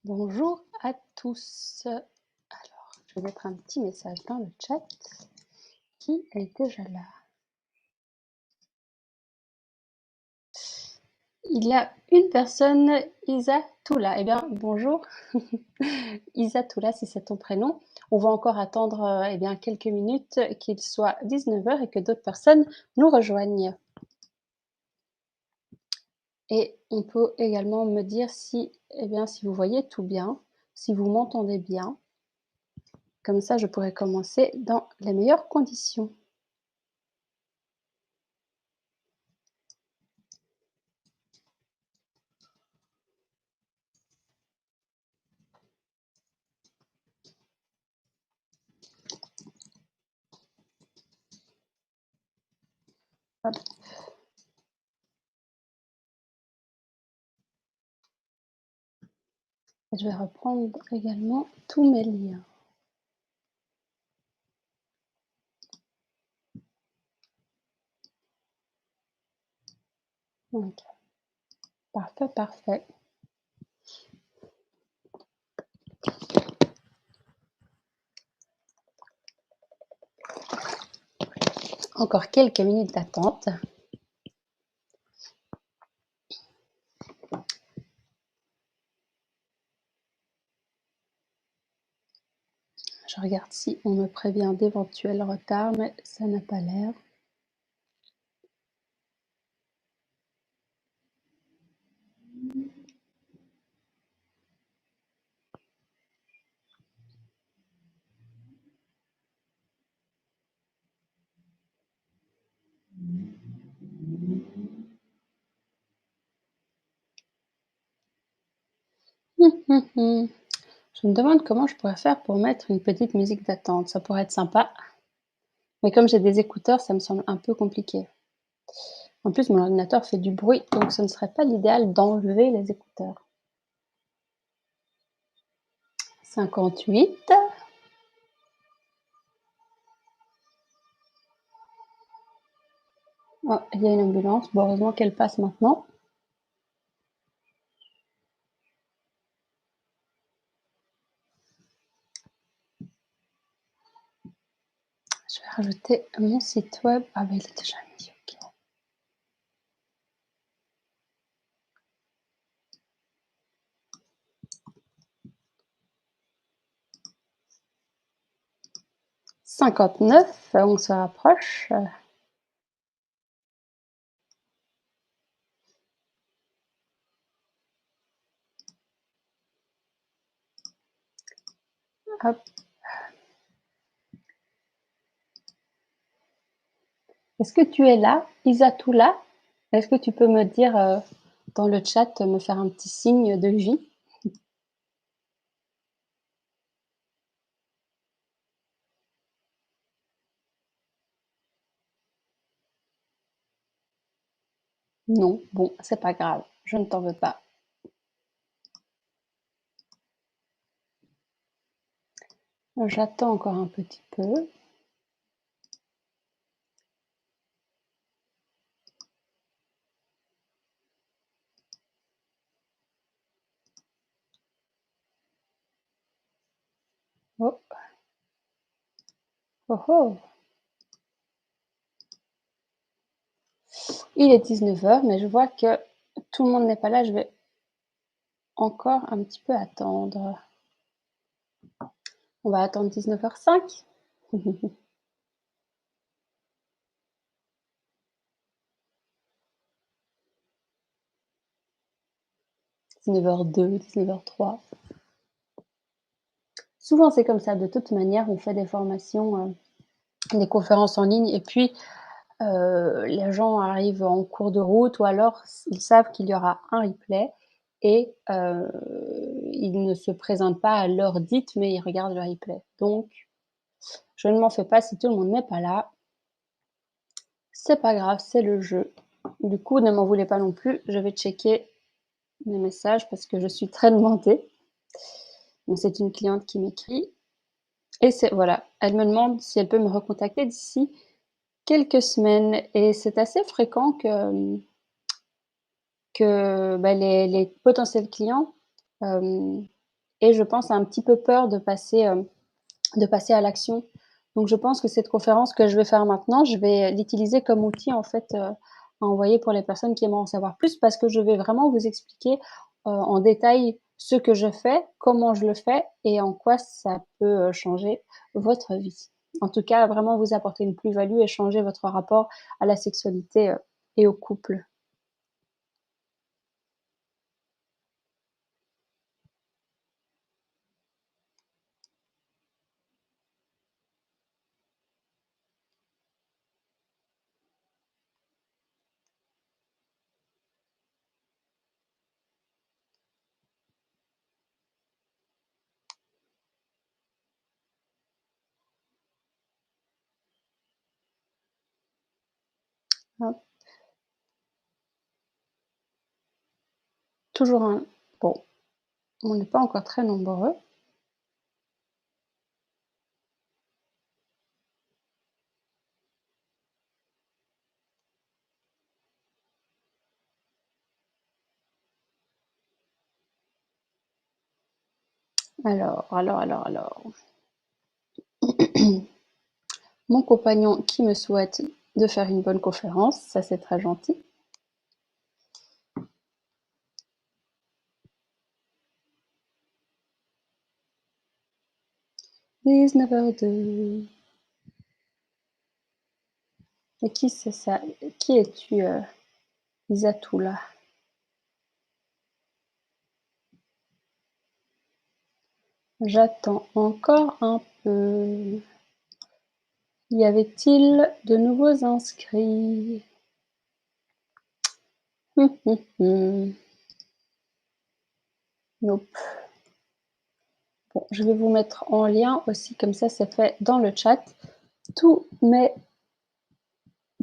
Bonjour à tous. Alors, je vais mettre un petit message dans le chat. Qui est déjà là? Il y a une personne, Isa Toula. Eh bien, bonjour. Isa Toula, si c'est ton prénom. On va encore attendre eh bien, quelques minutes qu'il soit 19h et que d'autres personnes nous rejoignent. Et on peut également me dire si, eh bien, si vous voyez tout bien, si vous m'entendez bien. Comme ça, je pourrais commencer dans les meilleures conditions. Hop. Je vais reprendre également tous mes liens. Ok. Parfait, parfait. Encore quelques minutes d'attente. Je regarde si on me prévient d'éventuels retards, mais ça n'a pas l'air. Je me demande comment je pourrais faire pour mettre une petite musique d'attente. Ça pourrait être sympa, mais comme j'ai des écouteurs, ça me semble un peu compliqué. En plus, mon ordinateur fait du bruit, donc ce ne serait pas l'idéal d'enlever les écouteurs. 58. Oh, il y a une ambulance. Bon, heureusement qu'elle passe maintenant. Je vais rajouter mon site web. Ah, ben il est déjà mis, ok. « 59, on se rapproche. Hop. Est-ce que tu es là, Isatoula? Est-ce que tu peux me dire dans le chat, me faire un petit signe de vie? Non, bon, c'est pas grave, je ne t'en veux pas. J'attends encore un petit peu. Oh. Oh oh. Il est 19h, mais je vois que tout le monde n'est pas là. Je vais encore un petit peu attendre. On va attendre 19h05. 19h02, 19h03. Souvent, c'est comme ça. De toute manière, on fait des formations, des conférences en ligne et puis les gens arrivent en cours de route ou alors ils savent qu'il y aura un replay et ils ne se présentent pas à l'heure dite, mais ils regardent le replay. Donc je ne m'en fais pas si tout le monde n'est pas là. C'est pas grave, c'est le jeu. Du coup, ne m'en voulez pas non plus, je vais checker mes messages parce que je suis très demandée. Donc c'est une cliente qui m'écrit et c'est voilà, elle me demande si elle peut me recontacter d'ici quelques semaines et c'est assez fréquent que bah, les potentiels clients et je pense a un petit peu peur de passer à l'action. Donc je pense que cette conférence que je vais faire maintenant, je vais l'utiliser comme outil en fait, à envoyer pour les personnes qui aimeraient en savoir plus parce que je vais vraiment vous expliquer, en détail ce que je fais, comment je le fais et en quoi ça peut, changer votre vie. En tout cas, vraiment vous apporter une plus-value et changer votre rapport à la sexualité, et au couple. Hop, toujours un bon, on n'est pas encore très nombreux. Alors. Mon compagnon qui me souhaite de faire une bonne conférence, ça c'est très gentil. 19h02. Et qui c'est ça? Qui es-tu, Isatoula? J'attends encore un peu. Y avait-il de nouveaux inscrits? Nope. Bon, je vais vous mettre en lien aussi, comme ça c'est fait dans le chat. Tous mes,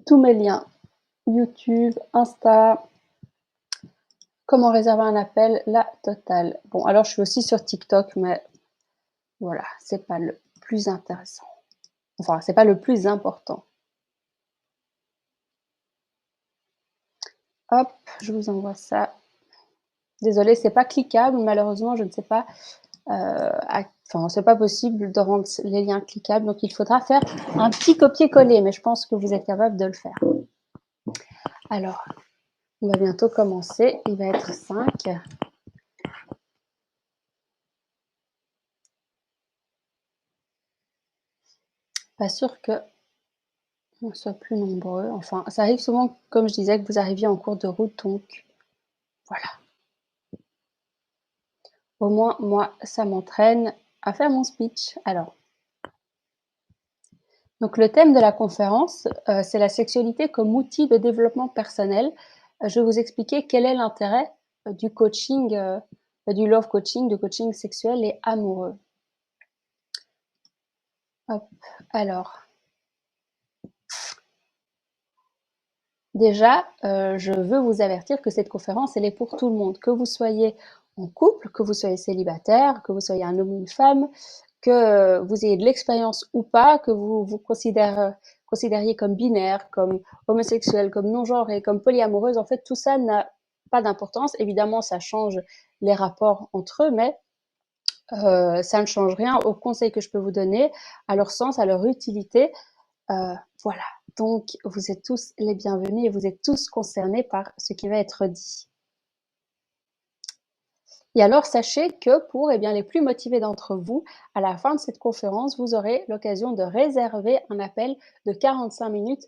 tous mes liens, YouTube, Insta, comment réserver un appel, la totale. Bon, alors je suis aussi sur TikTok, mais voilà, c'est pas le plus intéressant. Enfin, c'est pas le plus important. Hop, je vous envoie ça. Désolée, c'est pas cliquable, malheureusement, je ne sais pas, enfin, c'est pas possible de rendre les liens cliquables, donc il faudra faire un petit copier-coller, mais je pense que vous êtes capable de le faire. Alors, on va bientôt commencer, il va être 5. Pas sûr que on soit plus nombreux. Enfin, ça arrive souvent, comme je disais, que vous arriviez en cours de route, donc voilà. Au moins, moi, ça m'entraîne à faire mon speech. Alors, donc le thème de la conférence, c'est la sexualité comme outil de développement personnel. Je vais vous expliquer quel est l'intérêt, du coaching, du love coaching, du coaching sexuel et amoureux. Hop, alors déjà, je veux vous avertir que cette conférence, elle est pour tout le monde. Que vous soyez en couple, que vous soyez célibataire, que vous soyez un homme ou une femme, que vous ayez de l'expérience ou pas, que vous vous considériez comme binaire, comme homosexuel, comme non-genré, comme polyamoureuse, en fait, tout ça n'a pas d'importance. Évidemment, ça change les rapports entre eux, mais ça ne change rien aux conseils que je peux vous donner, à leur sens, à leur utilité. Voilà, donc vous êtes tous les bienvenus et vous êtes tous concernés par ce qui va être dit. Et alors sachez que pour les plus motivés d'entre vous, à la fin de cette conférence, vous aurez l'occasion de réserver un appel de 45 minutes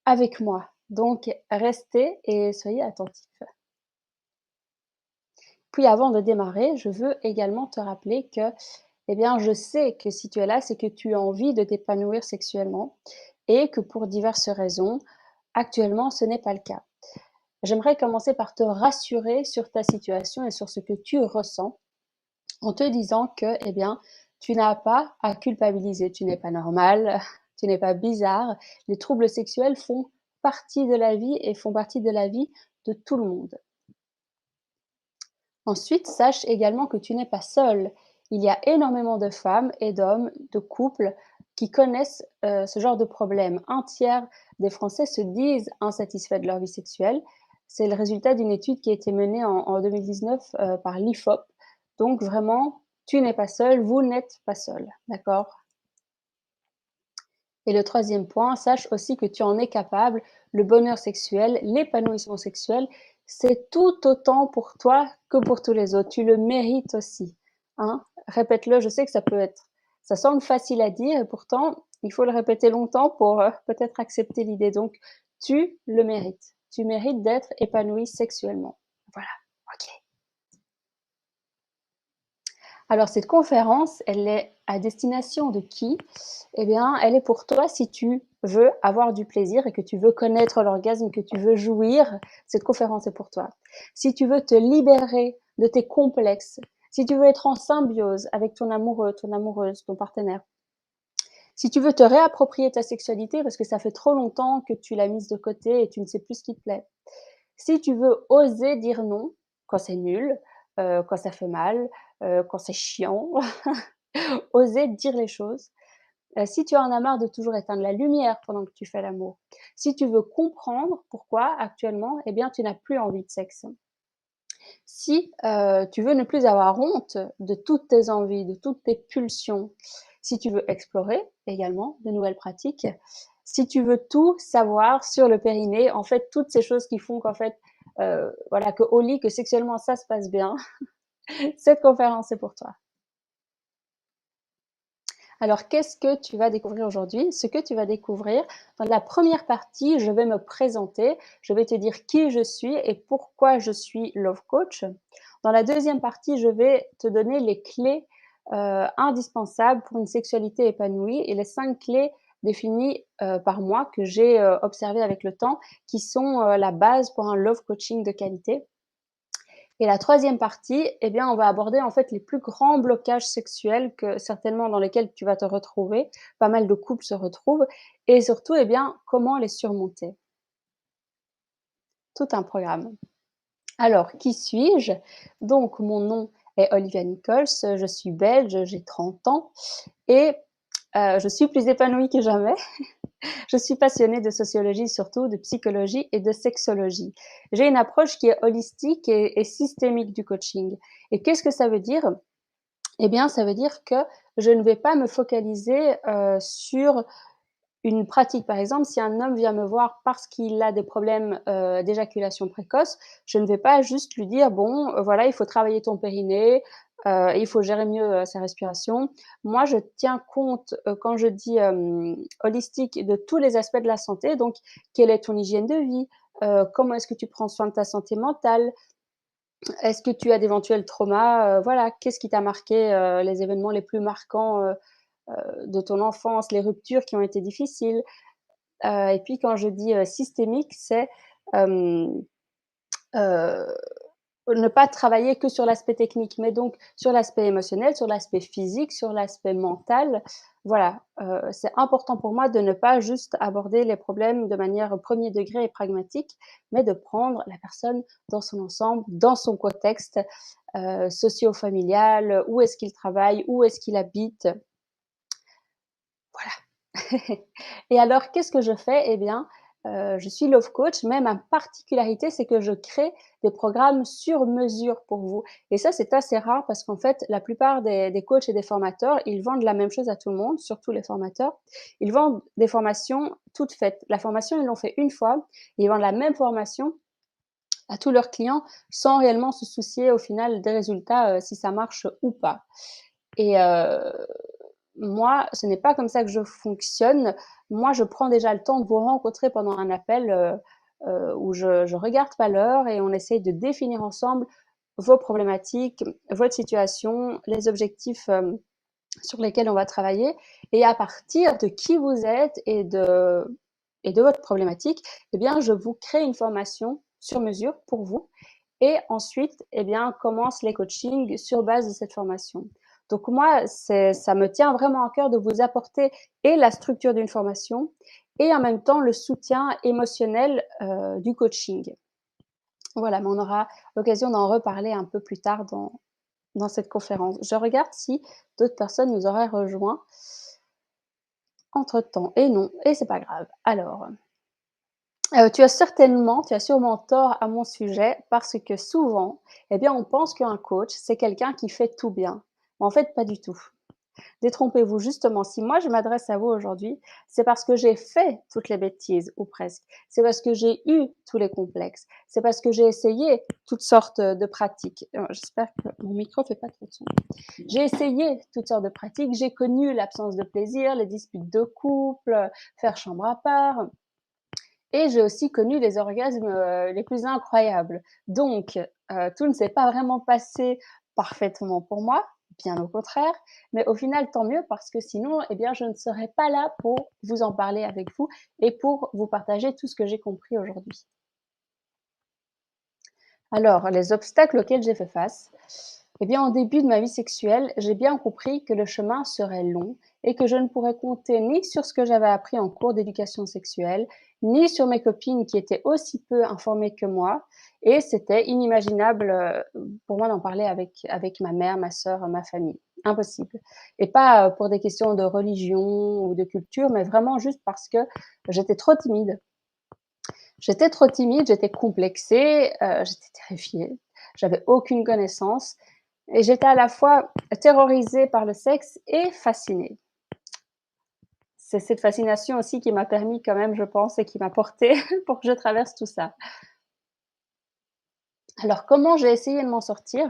avec moi. Donc restez et soyez attentifs. Puis avant de démarrer, je veux également te rappeler que, je sais que si tu es là, c'est que tu as envie de t'épanouir sexuellement et que pour diverses raisons, actuellement, ce n'est pas le cas. J'aimerais commencer par te rassurer sur ta situation et sur ce que tu ressens en te disant que, tu n'as pas à culpabiliser. Tu n'es pas normal, tu n'es pas bizarre. Les troubles sexuels font partie de la vie et font partie de la vie de tout le monde. Ensuite, sache également que tu n'es pas seule. Il y a énormément de femmes et d'hommes, de couples qui connaissent ce genre de problème. Un tiers des Français se disent insatisfaits de leur vie sexuelle. C'est le résultat d'une étude qui a été menée en 2019 par l'IFOP. Donc vraiment, tu n'es pas seul, vous n'êtes pas seul, d'accord? Et le troisième point, sache aussi que tu en es capable. Le bonheur sexuel, l'épanouissement sexuel, c'est tout autant pour toi que pour tous les autres. Tu le mérites aussi, hein. Répète-le, je sais que ça semble facile à dire et pourtant, il faut le répéter longtemps pour, peut-être accepter l'idée. Donc tu le mérites. Tu mérites d'être épanoui sexuellement. Voilà, OK. Alors cette conférence, elle est à destination de qui? Eh bien, elle est pour toi si tu veux avoir du plaisir et que tu veux connaître l'orgasme, que tu veux jouir, cette conférence est pour toi. Si tu veux te libérer de tes complexes, si tu veux être en symbiose avec ton amoureux, ton amoureuse, ton partenaire, si tu veux te réapproprier ta sexualité parce que ça fait trop longtemps que tu l'as mise de côté et tu ne sais plus ce qui te plaît. Si tu veux oser dire non quand c'est nul, quand ça fait mal, quand c'est chiant, oser dire les choses. Si tu en as marre de toujours éteindre la lumière pendant que tu fais l'amour, si tu veux comprendre pourquoi actuellement, eh bien, tu n'as plus envie de sexe. Si, tu veux ne plus avoir honte de toutes tes envies, de toutes tes pulsions, si tu veux explorer également de nouvelles pratiques, si tu veux tout savoir sur le périnée, en fait, toutes ces choses qui font qu'en fait, voilà, qu'au lit, que sexuellement ça se passe bien, cette conférence est pour toi. Alors, qu'est-ce que tu vas découvrir aujourd'hui? Ce que tu vas découvrir, dans la première partie, je vais me présenter, je vais te dire qui je suis et pourquoi je suis love coach. Dans la deuxième partie, je vais te donner les clés indispensables pour une sexualité épanouie et les 5 clés définies par moi que j'ai observées avec le temps, qui sont la base pour un love coaching de qualité. Et la troisième partie, eh bien, on va aborder en fait les plus grands blocages sexuels que certainement dans lesquels tu vas te retrouver. Pas mal de couples se retrouvent et surtout, eh bien, comment les surmonter. Tout un programme. Alors, qui suis-je? Donc, mon nom est Olivia Nichols, je suis belge, j'ai 30 ans et je suis plus épanouie que jamais. Je suis passionnée de sociologie surtout, de psychologie et de sexologie. J'ai une approche qui est holistique et systémique du coaching. Et qu'est-ce que ça veut dire? Eh bien, ça veut dire que je ne vais pas me focaliser, sur une pratique. Par exemple, si un homme vient me voir parce qu'il a des problèmes, d'éjaculation précoce, je ne vais pas juste lui dire: «Bon, voilà, il faut travailler ton périnée, il faut gérer mieux, sa respiration». Moi, je tiens compte, quand je dis, holistique, de tous les aspects de la santé. Donc, quelle est ton hygiène de vie? Comment est-ce que tu prends soin de ta santé mentale? Est-ce que tu as d'éventuels traumas? Voilà, qu'est-ce qui t'a marqué, les événements les plus marquants, de ton enfance, les ruptures qui ont été difficiles? Et puis quand je dis, systémique, c'est, hem, heu, ne pas travailler que sur l'aspect technique, mais donc sur l'aspect émotionnel, sur l'aspect physique, sur l'aspect mental. Voilà, c'est important pour moi de ne pas juste aborder les problèmes de manière premier degré et pragmatique, mais de prendre la personne dans son ensemble, dans son contexte, socio-familial, où est-ce qu'il travaille, où est-ce qu'il habite, voilà. Et alors, qu'est-ce que je fais? Eh bien, je suis love coach, mais ma particularité, c'est que je crée des programmes sur mesure pour vous. Et ça, c'est assez rare parce qu'en fait, la plupart des coachs et des formateurs, ils vendent la même chose à tout le monde, surtout les formateurs. Ils vendent des formations toutes faites. La formation, ils l'ont fait une fois, ils vendent la même formation à tous leurs clients sans réellement se soucier au final des résultats, si ça marche ou pas. Et moi, ce n'est pas comme ça que je fonctionne. Moi, je prends déjà le temps de vous rencontrer pendant un appel, où je regarde pas l'heure et on essaye de définir ensemble vos problématiques, votre situation, les objectifs, sur lesquels on va travailler et à partir de qui vous êtes et de votre problématique, eh bien, je vous crée une formation sur mesure pour vous et ensuite, eh bien, commence les coachings sur base de cette formation. Donc moi, ça me tient vraiment à cœur de vous apporter et la structure d'une formation et en même temps le soutien émotionnel, du coaching. Voilà, mais on aura l'occasion d'en reparler un peu plus tard dans cette conférence. Je regarde si d'autres personnes nous auraient rejoints entre-temps et non et c'est pas grave. Alors, tu as sûrement tort à mon sujet parce que souvent, eh bien, on pense qu'un coach, c'est quelqu'un qui fait tout bien. En fait, pas du tout. Détrompez-vous, justement, si moi je m'adresse à vous aujourd'hui, c'est parce que j'ai fait toutes les bêtises ou presque. C'est parce que j'ai eu tous les complexes. C'est parce que j'ai essayé toutes sortes, de pratiques. J'espère que mon micro fait pas trop de son. J'ai essayé toutes sortes de pratiques, j'ai connu l'absence de plaisir, les disputes de couple, faire chambre à part et j'ai aussi connu les orgasmes, les plus incroyables. Donc tout ne s'est pas vraiment passé parfaitement pour moi, bien au contraire, mais au final, tant mieux parce que sinon, eh bien, je ne serais pas là pour vous en parler avec vous et pour vous partager tout ce que j'ai compris aujourd'hui. Alors, les obstacles auxquels j'ai fait face, eh bien, au début de ma vie sexuelle, j'ai bien compris que le chemin serait long et que je ne pourrais compter ni sur ce que j'avais appris en cours d'éducation sexuelle, ni sur mes copines qui étaient aussi peu informées que moi. Et c'était inimaginable pour moi d'en parler avec ma mère, ma sœur, ma famille. Impossible. Et pas pour des questions de religion ou de culture, mais vraiment juste parce que j'étais trop timide. J'étais trop timide, j'étais complexée, j'étais terrifiée, j'avais aucune connaissance et j'étais à la fois terrorisée par le sexe et fascinée. C'est cette fascination aussi qui m'a permis quand même, je pense, et qui m'a portée pour que je traverse tout ça. Alors comment j'ai essayé de m'en sortir?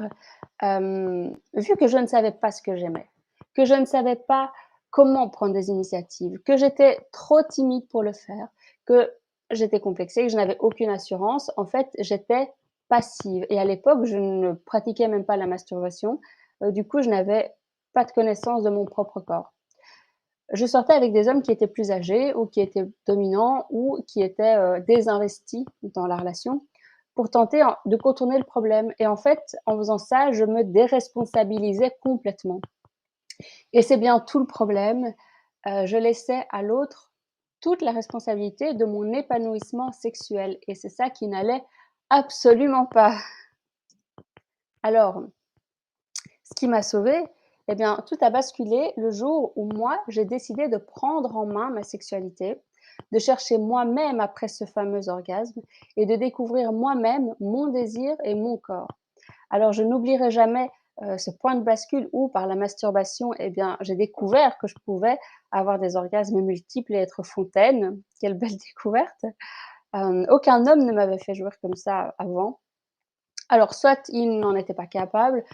Vu que je ne savais pas ce que j'aimais, que je ne savais pas comment prendre des initiatives, que j'étais trop timide pour le faire, que j'étais complexée, que je n'avais aucune assurance, en fait, j'étais passive et à l'époque, je ne pratiquais même pas la masturbation, du coup, je n'avais pas de connaissance de mon propre corps. Je sortais avec des hommes qui étaient plus âgés ou qui étaient dominants ou qui étaient, désinvestis dans la relation pour tenter de contourner le problème et en fait, en faisant ça, je me déresponsabilisais complètement et c'est bien tout le problème, je laissais à l'autre toute la responsabilité de mon épanouissement sexuel et c'est ça qui n'allait absolument pas. Alors, ce qui m'a sauvée, eh bien, tout a basculé le jour où moi, j'ai décidé de prendre en main ma sexualité, de chercher moi-même après ce fameux orgasme et de découvrir moi-même mon désir et mon corps. Alors, je n'oublierai jamais ce point de bascule où, par la masturbation, eh bien, j'ai découvert que je pouvais avoir des orgasmes multiples et être fontaine. Quelle belle découverte! Aucun homme ne m'avait fait jouir comme ça avant. Alors soit il n'en était pas capable,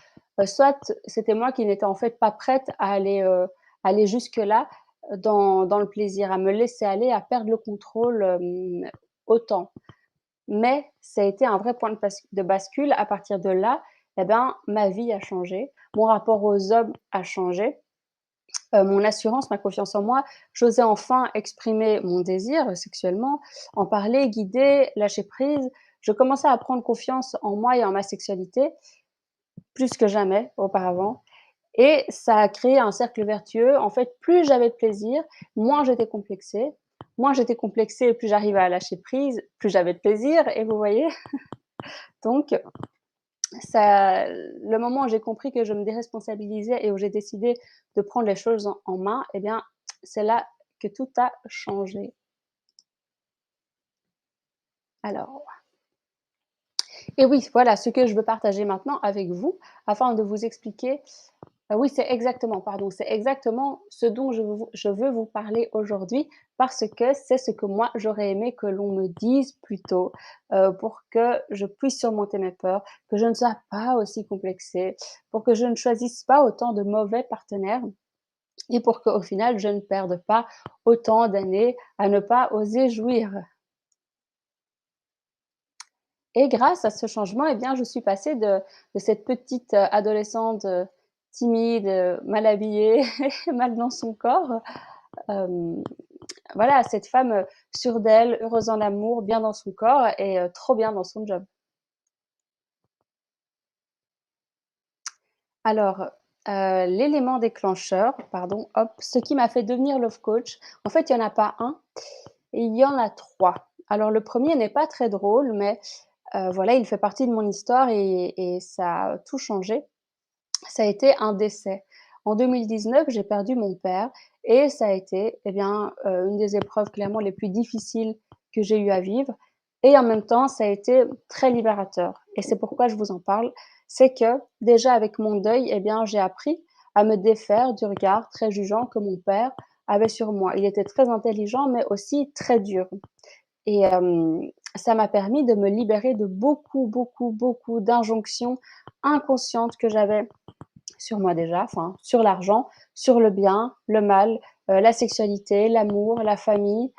soit c'était moi qui n'étais en fait pas prête à aller jusque-là, dans le plaisir, à me laisser aller, à perdre le contrôle, autant. Mais ça a été un vrai point de bascule. À partir de là, eh ben, ma vie a changé, mon rapport aux hommes a changé, mon assurance, ma confiance en moi. J'osais enfin exprimer mon désir, sexuellement, en parler, guider, lâcher prise. Je commençais à prendre confiance en moi et en ma sexualité, plus que jamais auparavant et ça a créé un cercle vertueux. En fait, plus j'avais de plaisir, moins j'étais complexée, plus j'arrivais à lâcher prise, plus j'avais de plaisir et vous voyez? Donc ça le moment où j'ai compris que je me déresponsabilisais et où j'ai décidé de prendre les choses en main et bien, c'est là que tout a changé. Alors et oui, voilà ce que je veux partager maintenant avec vous afin de vous expliquer. Oui, c'est exactement ce dont je veux vous parler aujourd'hui parce que c'est ce que moi j'aurais aimé que l'on me dise plus tôt, pour que je puisse surmonter mes peurs, que je ne sois pas aussi complexée, pour que je ne choisisse pas autant de mauvais partenaires et pour qu'au final je ne perde pas autant d'années à ne pas oser jouir. Et grâce à ce changement, eh bien, je suis passée de cette petite, adolescente, timide, mal habillée, mal dans son corps, hem, voilà, à cette femme, sûre d'elle, heureuse en amour, bien dans son corps et trop bien dans son job. Alors, l'élément déclencheur, pardon, hop, ce qui m'a fait devenir love coach, en fait, il y en a pas un, il y en a 3. Alors le premier n'est pas très drôle, mais voilà, il fait partie de mon histoire et ça a tout changé. Ça a été un décès. En 2019, j'ai perdu mon père et ça a été, eh bien, une des épreuves clairement les plus difficiles que j'ai eu à vivre et en même temps, ça a été très libérateur et c'est pourquoi je vous en parle. C'est que déjà avec mon deuil, eh bien, j'ai appris à me défaire du regard très jugeant que mon père avait sur moi. Il était très intelligent, mais aussi très dur et ça m'a permis de me libérer de beaucoup, beaucoup, beaucoup d'injonctions inconscientes que j'avais sur moi déjà, enfin sur l'argent, sur le bien, le mal, la sexualité, l'amour, la famille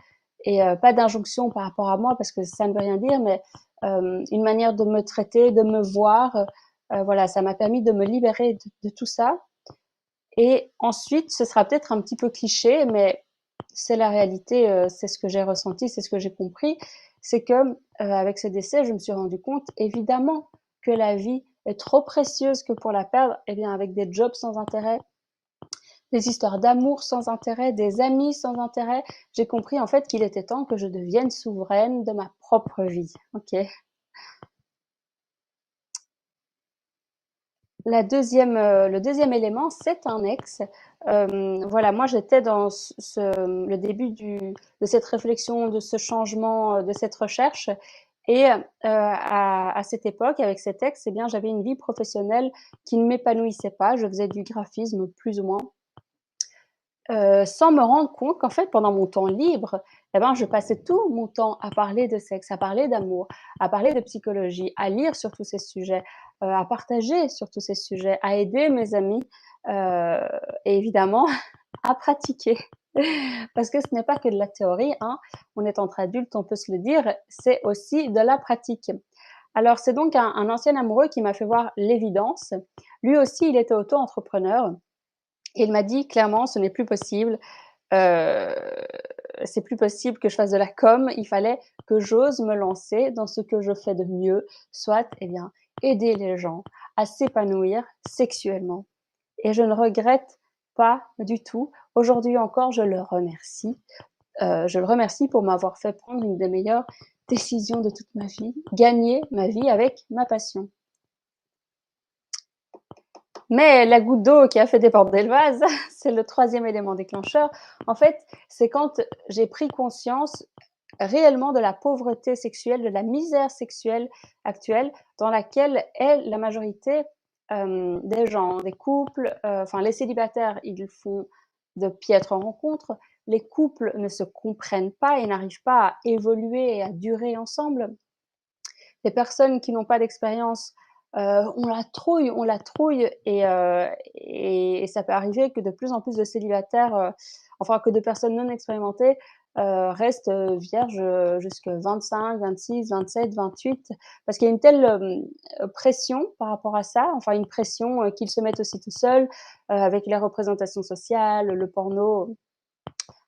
et pas d'injonction par rapport à moi parce que ça ne veut rien dire, mais une manière de me traiter, de me voir, voilà, ça m'a permis de me libérer de tout ça et ensuite, ce sera peut-être un petit peu cliché, mais c'est la réalité, c'est ce que j'ai ressenti, c'est ce que j'ai compris. C'est que, avec ce décès, je me suis rendu compte, évidemment, que la vie est trop précieuse que pour la perdre, eh bien, avec des jobs sans intérêt, des histoires d'amour sans intérêt, des amis sans intérêt, j'ai compris, en fait, qu'il était temps que je devienne souveraine de ma propre vie. OK. Le deuxième élément, c'est un ex. Voilà, moi j'étais dans le début de cette réflexion, de ce changement, de cette recherche et à cette époque, avec cet ex, eh bien, j'avais une vie professionnelle qui ne m'épanouissait pas. Je faisais du graphisme plus ou moins sans me rendre compte qu'en fait, pendant mon temps libre, eh ben, je passais tout mon temps à parler de sexe, à parler d'amour, à parler de psychologie, à lire sur tous ces sujets, à partager sur tous ces sujets, à aider mes amis, heu et évidemment à pratiquer. Parce que ce n'est pas que de la théorie, hein. On est entre adultes, on peut se le dire, c'est aussi de la pratique. Alors c'est donc un ancien amoureux qui m'a fait voir l'évidence. Lui aussi, il était auto-entrepreneur et il m'a dit clairement: «Ce n'est plus possible, heu, c'est plus possible que je fasse de la com, il fallait que j'ose me lancer dans ce que je fais de mieux, soit, eh bien, aider les gens à s'épanouir sexuellement» et je ne regrette pas du tout. Aujourd'hui encore, je le remercie pour m'avoir fait prendre une des meilleures décisions de toute ma vie, gagner ma vie avec ma passion. Mais la goutte d'eau qui a fait déborder le vase, c'est le troisième élément déclencheur. En fait, c'est quand j'ai pris conscience réellement de la pauvreté sexuelle, de la misère sexuelle actuelle dans laquelle est la majorité, des gens, des couples, enfin les célibataires, ils font de piètres rencontres. Les couples ne se comprennent pas et n'arrivent pas à évoluer et à durer ensemble. Les personnes qui n'ont pas d'expérience, on la trouille et ça peut arriver que de plus en plus de célibataires, enfin que de personnes non expérimentées, restent, vierges, jusque 25-26, 27-28 parce qu'il y a une telle, pression par rapport à ça, enfin une pression, qu'ils se mettent aussi tout seuls, avec les représentations sociales, le porno,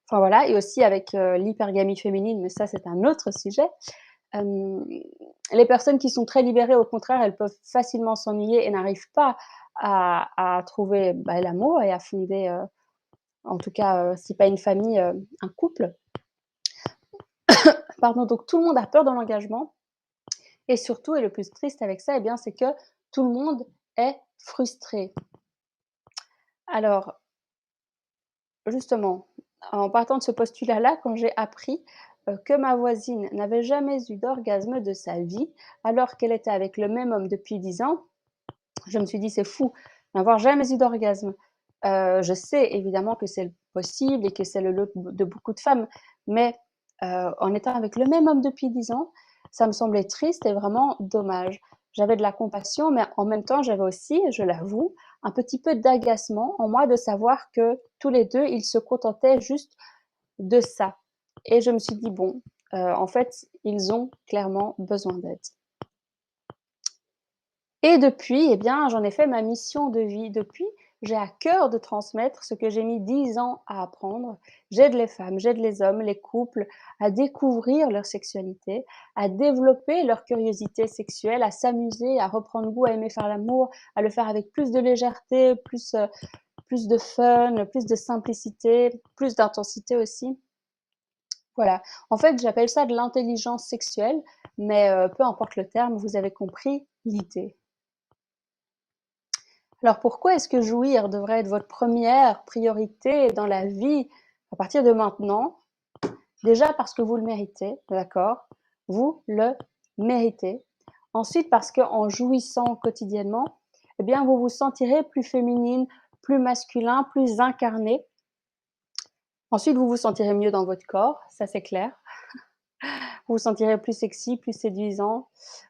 enfin voilà et aussi avec, l'hypergamie féminine, mais ça c'est un autre sujet. Hem, les personnes qui sont très libérées, au contraire, elles peuvent facilement s'ennuyer et n'arrivent pas à trouver, bah, l'amour et à fonder, en tout cas, si pas une famille, un couple. Pardon, donc tout le monde a peur de l'engagement et surtout et le plus triste avec ça, eh bien, c'est que tout le monde est frustré. Alors justement, en partant de ce postulat-là, quand j'ai appris, que ma voisine n'avait jamais eu d'orgasme de sa vie, alors qu'elle était avec le même homme depuis 10 ans, je me suis dit: «C'est fou, n'avoir jamais eu d'orgasme». Je sais évidemment que c'est possible et que c'est le lot de beaucoup de femmes, mais en étant avec le même homme depuis 10 ans, ça me semblait triste et vraiment dommage. J'avais de la compassion, mais en même temps, j'avais aussi, je l'avoue, un petit peu d'agacement en moi de savoir que tous les 2, ils se contentaient juste de ça et je me suis dit: «Bon, en fait, ils ont clairement besoin d'aide». Et depuis, eh bien, j'en ai fait ma mission de vie. Depuis, j'ai à cœur de transmettre ce que j'ai mis 10 ans à apprendre. J'aide les femmes, j'aide les hommes, les couples à découvrir leur sexualité, à développer leur curiosité sexuelle, à s'amuser, à reprendre goût à aimer faire l'amour, à le faire avec plus de légèreté, plus de fun, plus de simplicité, plus d'intensité aussi. Voilà. En fait, j'appelle ça de l'intelligence sexuelle, mais peu importe le terme, vous avez compris l'idée. Alors pourquoi est-ce que jouir devrait être votre première priorité dans la vie à partir de maintenant? Déjà parce que vous le méritez, d'accord? Vous le méritez. Ensuite parce qu'en jouissant quotidiennement, eh bien vous vous sentirez plus féminine, plus masculin, plus incarné. Ensuite, vous vous sentirez mieux dans votre corps, ça c'est clair. Vous vous sentirez plus sexy, plus séduisant.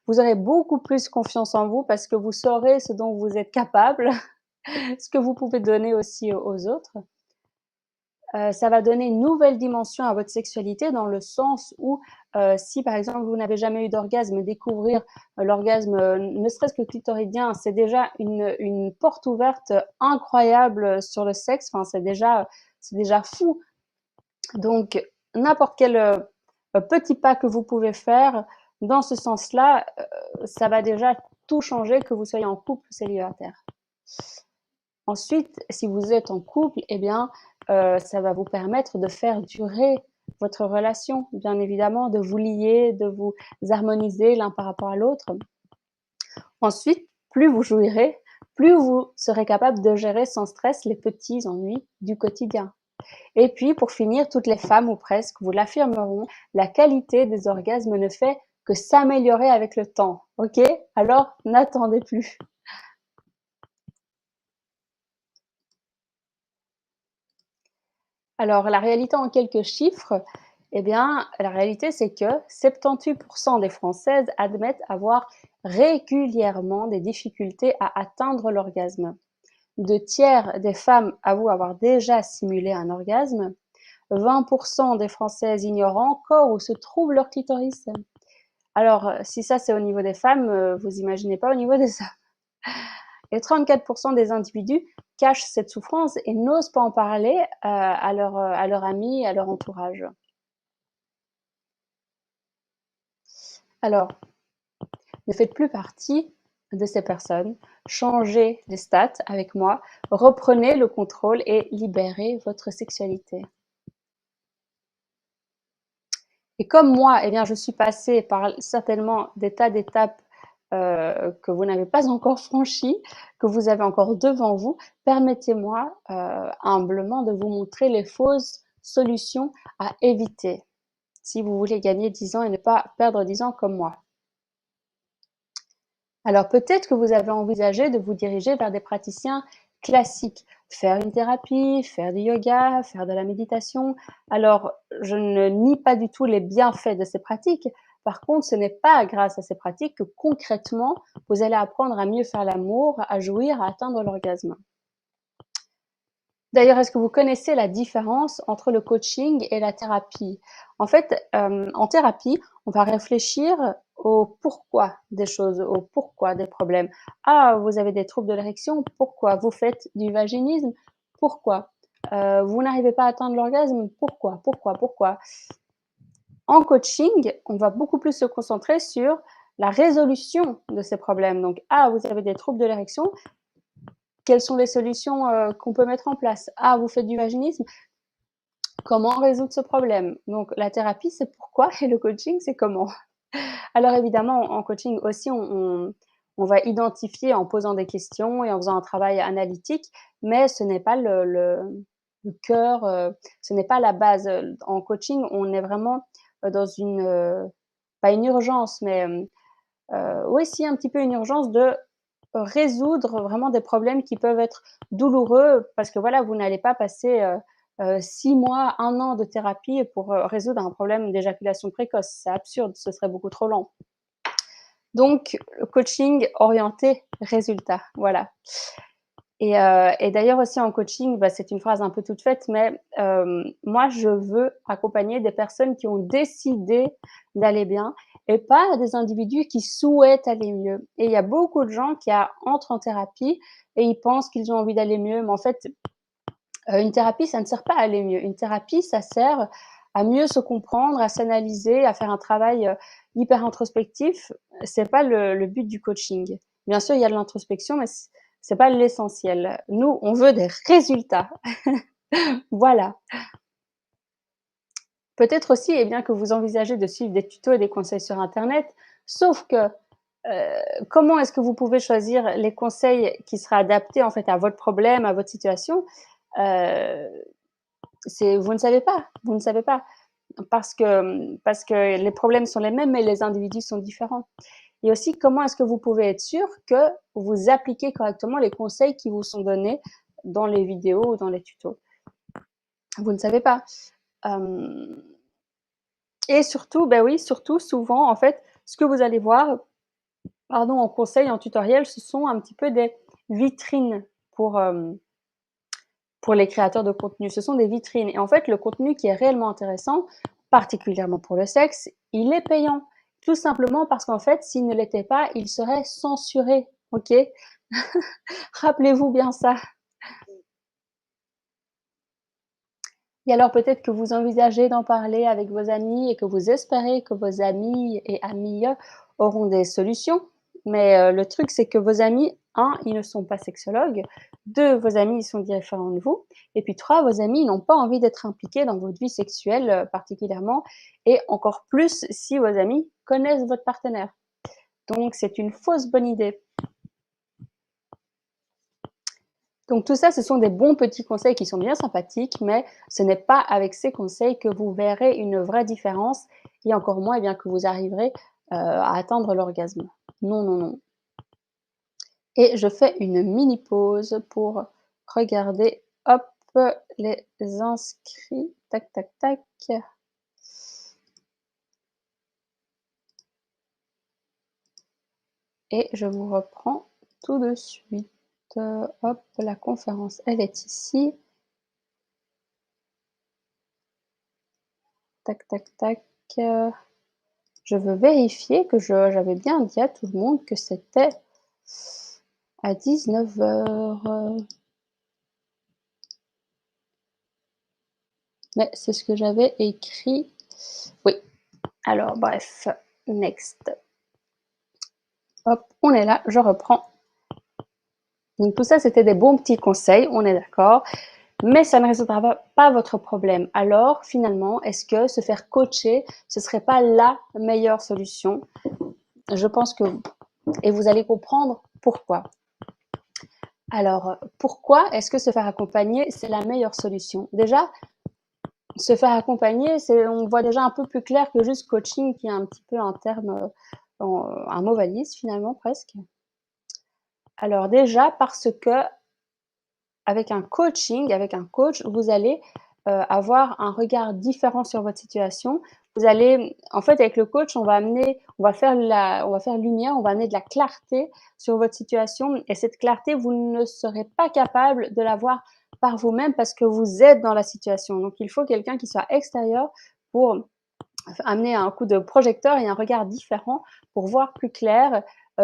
Vous aurez beaucoup plus confiance en vous parce que vous saurez ce dont vous êtes capable, ce que vous pouvez donner aussi aux autres. Ça va donner une nouvelle dimension à votre sexualité dans le sens où, si par exemple vous n'avez jamais eu d'orgasme, découvrir l'orgasme, ne serait-ce que clitoridien, c'est déjà une porte ouverte incroyable sur le sexe. Enfin, c'est déjà fou. Donc n'importe quel, petit pas que vous pouvez faire dans ce sens-là, ça va déjà tout changer, que vous soyez en couple ou célibataire. Ensuite, si vous êtes en couple, eh bien, ça va vous permettre de faire durer votre relation, bien évidemment, de vous lier, de vous harmoniser l'un par rapport à l'autre. Ensuite, plus vous jouirez, plus vous serez capable de gérer sans stress les petits ennuis du quotidien. Et puis, pour finir, toutes les femmes ou presque vous l'affirmeront, la qualité des orgasmes ne fait que s'améliorer avec le temps. Ok? Alors, n'attendez plus. Alors, la réalité en quelques chiffres, eh bien, la réalité, c'est que 78% des Françaises admettent avoir régulièrement des difficultés à atteindre l'orgasme. 2 tiers des femmes avouent avoir déjà simulé un orgasme. 20% des Françaises ignorent encore où se trouve leur clitoris. Alors, si ça, c'est au niveau des femmes, vous imaginez pas au niveau des hommes. Et 34% des individus cachent cette souffrance et n'osent pas en parler à leurs amis, à leur entourage. Alors, ne faites plus partie de ces personnes, changez les stats avec moi, reprenez le contrôle et libérez votre sexualité. Et comme moi, eh bien, je suis passée par certainement des tas d'étapes que vous n'avez pas encore franchies, que vous avez encore devant vous, permettez-moi humblement de vous montrer les fausses solutions à éviter si vous voulez gagner 10 ans et ne pas perdre 10 ans comme moi. Alors peut-être que vous avez envisagé de vous diriger vers des praticiens classiques, faire une thérapie, faire du yoga, faire de la méditation. Alors je ne nie pas du tout les bienfaits de ces pratiques. Par contre, ce n'est pas grâce à ces pratiques que concrètement, vous allez apprendre à mieux faire l'amour, à jouir, à atteindre l'orgasme. D'ailleurs, est-ce que vous connaissez la différence entre le coaching et la thérapie? En fait, en thérapie, on va réfléchir au pourquoi des choses, au pourquoi des problèmes. Ah, vous avez des troubles de l'érection, pourquoi? Vous faites du vaginisme, pourquoi? Vous n'arrivez pas à atteindre l'orgasme, pourquoi? Pourquoi? Pourquoi? En coaching, on va beaucoup plus se concentrer sur la résolution de ces problèmes. Donc, ah, vous avez des troubles de l'érection, quelles sont les solutions qu'on peut mettre en place? Ah, vous faites du vaginisme, comment résoudre ce problème? Donc la thérapie, c'est pourquoi et le coaching, c'est comment. Alors évidemment, en coaching aussi, on va identifier en posant des questions et en faisant un travail analytique, mais ce n'est pas le cœur, ce n'est pas la base. En coaching, on est vraiment dans une, pas une urgence, mais oui, si, un petit peu une urgence de résoudre vraiment des problèmes qui peuvent être douloureux parce que voilà, vous n'allez pas passer 6 mois, 1 an de thérapie pour résoudre un problème d'éjaculation précoce. C'est absurde, ce serait beaucoup trop long. Donc, le coaching orienté résultat, voilà. Et d'ailleurs aussi en coaching, bah, c'est une phrase un peu toute faite, mais moi je veux accompagner des personnes qui ont décidé d'aller bien et pas des individus qui souhaitent aller mieux. Et il y a beaucoup de gens qui entrent en thérapie et ils pensent qu'ils ont envie d'aller mieux, mais en fait, une thérapie, ça ne sert pas à aller mieux. Une thérapie, ça sert à mieux se comprendre, à s'analyser, à faire un travail hyper introspectif. C'est pas le but du coaching. Bien sûr, il y a de l'introspection, mais c'est pas l'essentiel. Nous, on veut des résultats. Voilà. Peut-être aussi, eh bien, que vous envisagez de suivre des tutos et des conseils sur internet, sauf que, comment est-ce que vous pouvez choisir les conseils qui seraient adaptés, en fait, à votre problème, à votre situation? Heu, c'est vous ne savez pas, vous ne savez pas. Parce que les problèmes sont les mêmes, mais les individus sont différents. Et aussi, comment est-ce que vous pouvez être sûr que vous appliquez correctement les conseils qui vous sont donnés dans les vidéos ou dans les tutos. Vous ne savez pas. Et surtout, ben oui, surtout souvent, en fait, ce que vous allez voir, pardon, en conseil, en tutoriel, ce sont un petit peu des vitrines pour, pour les créateurs de contenu. Ce sont des vitrines et en fait, le contenu qui est réellement intéressant, particulièrement pour le sexe, il est payant. Tout simplement parce qu'en fait, s'il ne l'était pas, il serait censuré, OK? Rappelez-vous bien ça. Et alors peut-être que vous envisagez d'en parler avec vos amis et que vous espérez que vos amis et amies auront des solutions. Mais le truc, c'est que vos amis, 1, ils ne sont pas sexologues, 2, vos amis, ils sont différents de vous et puis 3, vos amis, ils n'ont pas envie d'être impliqués dans votre vie sexuelle, particulièrement et encore plus si vos amis connaissent votre partenaire. Donc c'est une fausse bonne idée. Donc tout ça, ce sont des bons petits conseils qui sont bien sympathiques, mais ce n'est pas avec ces conseils que vous verrez une vraie différence et encore moins, eh bien, que vous arriverez, à atteindre l'orgasme. Non, non, non. Et je fais une mini pause pour regarder, hop, les inscrits. Tac, tac, tac. Et je vous reprends tout de suite. Hop, la conférence, elle est ici. Tac, tac, tac. Je veux vérifier que j'avais bien dit à tout le monde que c'était à 19h. Mais c'est ce que j'avais écrit. Oui. Alors bref, next. Hop, on est là, je reprends. Donc tout ça, c'était des bons petits conseils, on est d'accord, mais ça ne résoudra pas votre problème. Alors finalement, est-ce que se faire coacher, ce serait pas la meilleure solution? Je pense que oui. Et vous allez comprendre pourquoi. Alors, pourquoi est-ce que se faire accompagner, c'est la meilleure solution? Déjà, se faire accompagner, on voit déjà un peu plus clair que juste coaching, qui est un petit peu un terme, un mot valise finalement presque. Alors déjà parce que avec un coaching, avec un coach, vous allez, avoir un regard différent sur votre situation. Vous allez en fait, avec le coach, on va faire lumière, on va amener de la clarté sur votre situation et cette clarté, vous ne serez pas capable de l'avoir par vous-même parce que vous êtes dans la situation. Donc il faut quelqu'un qui soit extérieur pour amener un coup de projecteur et un regard différent pour voir plus clair,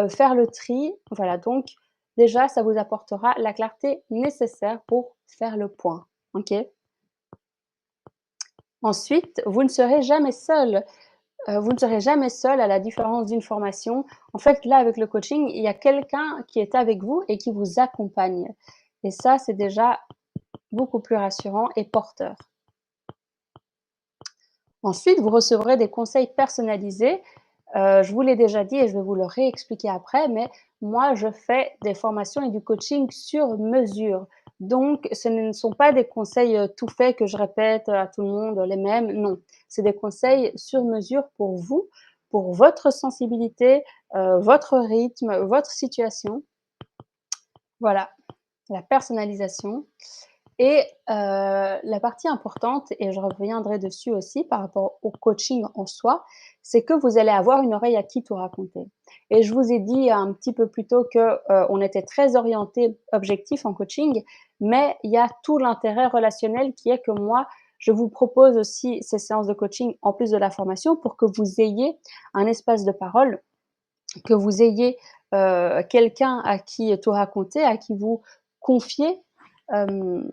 faire le tri. Voilà, donc déjà, ça vous apportera la clarté nécessaire pour faire le point, OK? Ensuite, vous ne serez jamais seul. Vous ne serez jamais seul à la différence d'une formation. En fait, là, avec le coaching, il y a quelqu'un qui est avec vous et qui vous accompagne et ça, c'est déjà beaucoup plus rassurant et porteur. Ensuite, vous recevrez des conseils personnalisés. Je vous l'ai déjà dit et je vais vous le réexpliquer après, mais moi, je fais des formations et du coaching sur mesure. Donc ce ne sont pas des conseils, tout faits que je répète à tout le monde les mêmes, non. C'est des conseils sur mesure pour vous, pour votre sensibilité, votre rythme, votre situation. Voilà, la personnalisation. Et la partie importante et je reviendrai dessus aussi par rapport au coaching en soi, c'est que vous allez avoir une oreille à qui tout raconter. Et je vous ai dit un petit peu plus tôt que, on était très orienté objectif en coaching, mais il y a tout l'intérêt relationnel qui est que moi, je vous propose aussi ces séances de coaching en plus de la formation pour que vous ayez un espace de parole, que vous ayez, quelqu'un à qui tout raconter, à qui vous confier, hem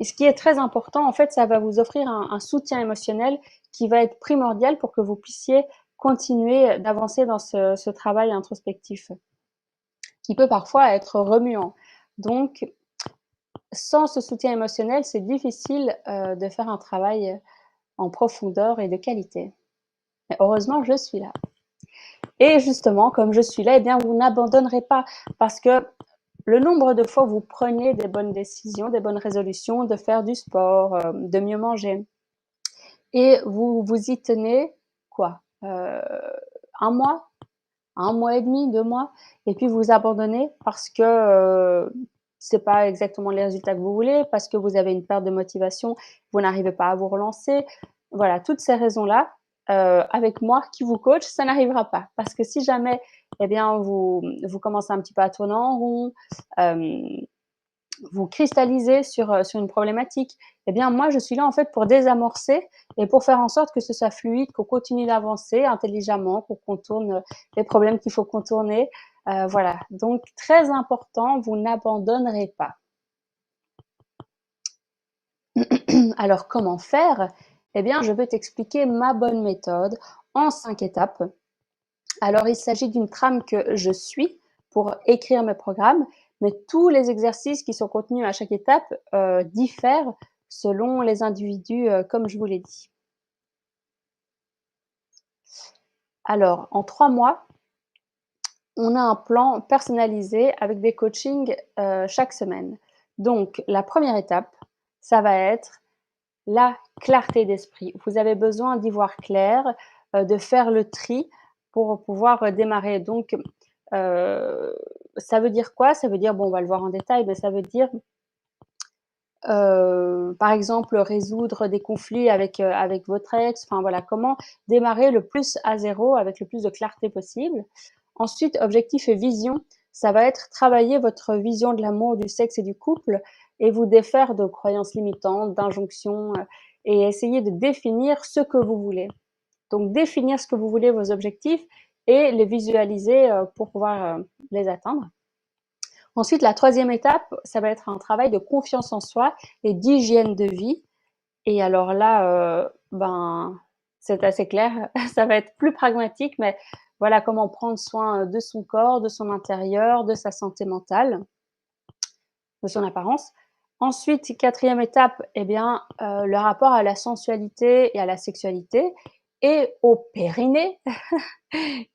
et ce qui est très important, en fait, ça va vous offrir un soutien émotionnel qui va être primordial pour que vous puissiez continuer d'avancer dans ce travail introspectif, qui peut parfois être remuant. Donc sans ce soutien émotionnel, c'est difficile, de faire un travail, en profondeur et de qualité. Mais heureusement, je suis là. Et justement, comme je suis là, eh bien, vous n'abandonnerez pas parce que le nombre de fois où vous prenez des bonnes décisions, des bonnes résolutions, de faire du sport, de mieux manger et vous vous y tenez quoi? 1 mois, 1 mois et demi, 2 mois et puis vous abandonnez parce que, c'est pas exactement les résultats que vous voulez, parce que vous avez une perte de motivation, vous n'arrivez pas à vous relancer. Voilà, toutes ces raisons-là, avec moi qui vous coach, ça n'arrivera pas. Parce que si jamais, eh bien, vous commencez un petit peu à tourner en rond, hem, vous cristallisez sur une problématique, eh bien, moi, je suis là, en fait, pour désamorcer et pour faire en sorte que ce soit fluide, qu'on continue d'avancer intelligemment, qu'on contourne, les problèmes qu'il faut contourner. Voilà, donc très important, vous n'abandonnerez pas. Alors comment faire? Eh bien, je vais t'expliquer ma bonne méthode en 5 étapes. Alors, il s'agit d'une trame que je suis pour écrire mes programmes, mais tous les exercices qui sont contenus à chaque étape, diffèrent selon les individus, comme je vous l'ai dit. Alors, en 3 mois, on a un plan personnalisé avec des coachings, chaque semaine. Donc la première étape, ça va être la clarté d'esprit. Vous avez besoin d'y voir clair, de faire le tri pour pouvoir, démarrer. Donc, heu, ça veut dire quoi? Ça veut dire, bon, on va le voir en détail, mais ça veut dire, par exemple, résoudre des conflits avec votre ex, enfin voilà, comment démarrer le plus à zéro avec le plus de clarté possible. Ensuite, objectif et vision, ça va être travailler votre vision de l'amour, du sexe et du couple et vous défaire de croyances limitantes, d'injonctions, et essayer de définir ce que vous voulez. Donc définir ce que vous voulez, vos objectifs et les visualiser, pour pouvoir, les atteindre. Ensuite, la troisième étape, ça va être un travail de confiance en soi et d'hygiène de vie. Et alors là, ben, c'est assez clair, ça va être plus pragmatique, mais voilà comment prendre soin, de son corps, de son intérieur, de sa santé mentale, de son apparence. Ensuite, quatrième étape, eh bien, le rapport à la sensualité et à la sexualité et au périnée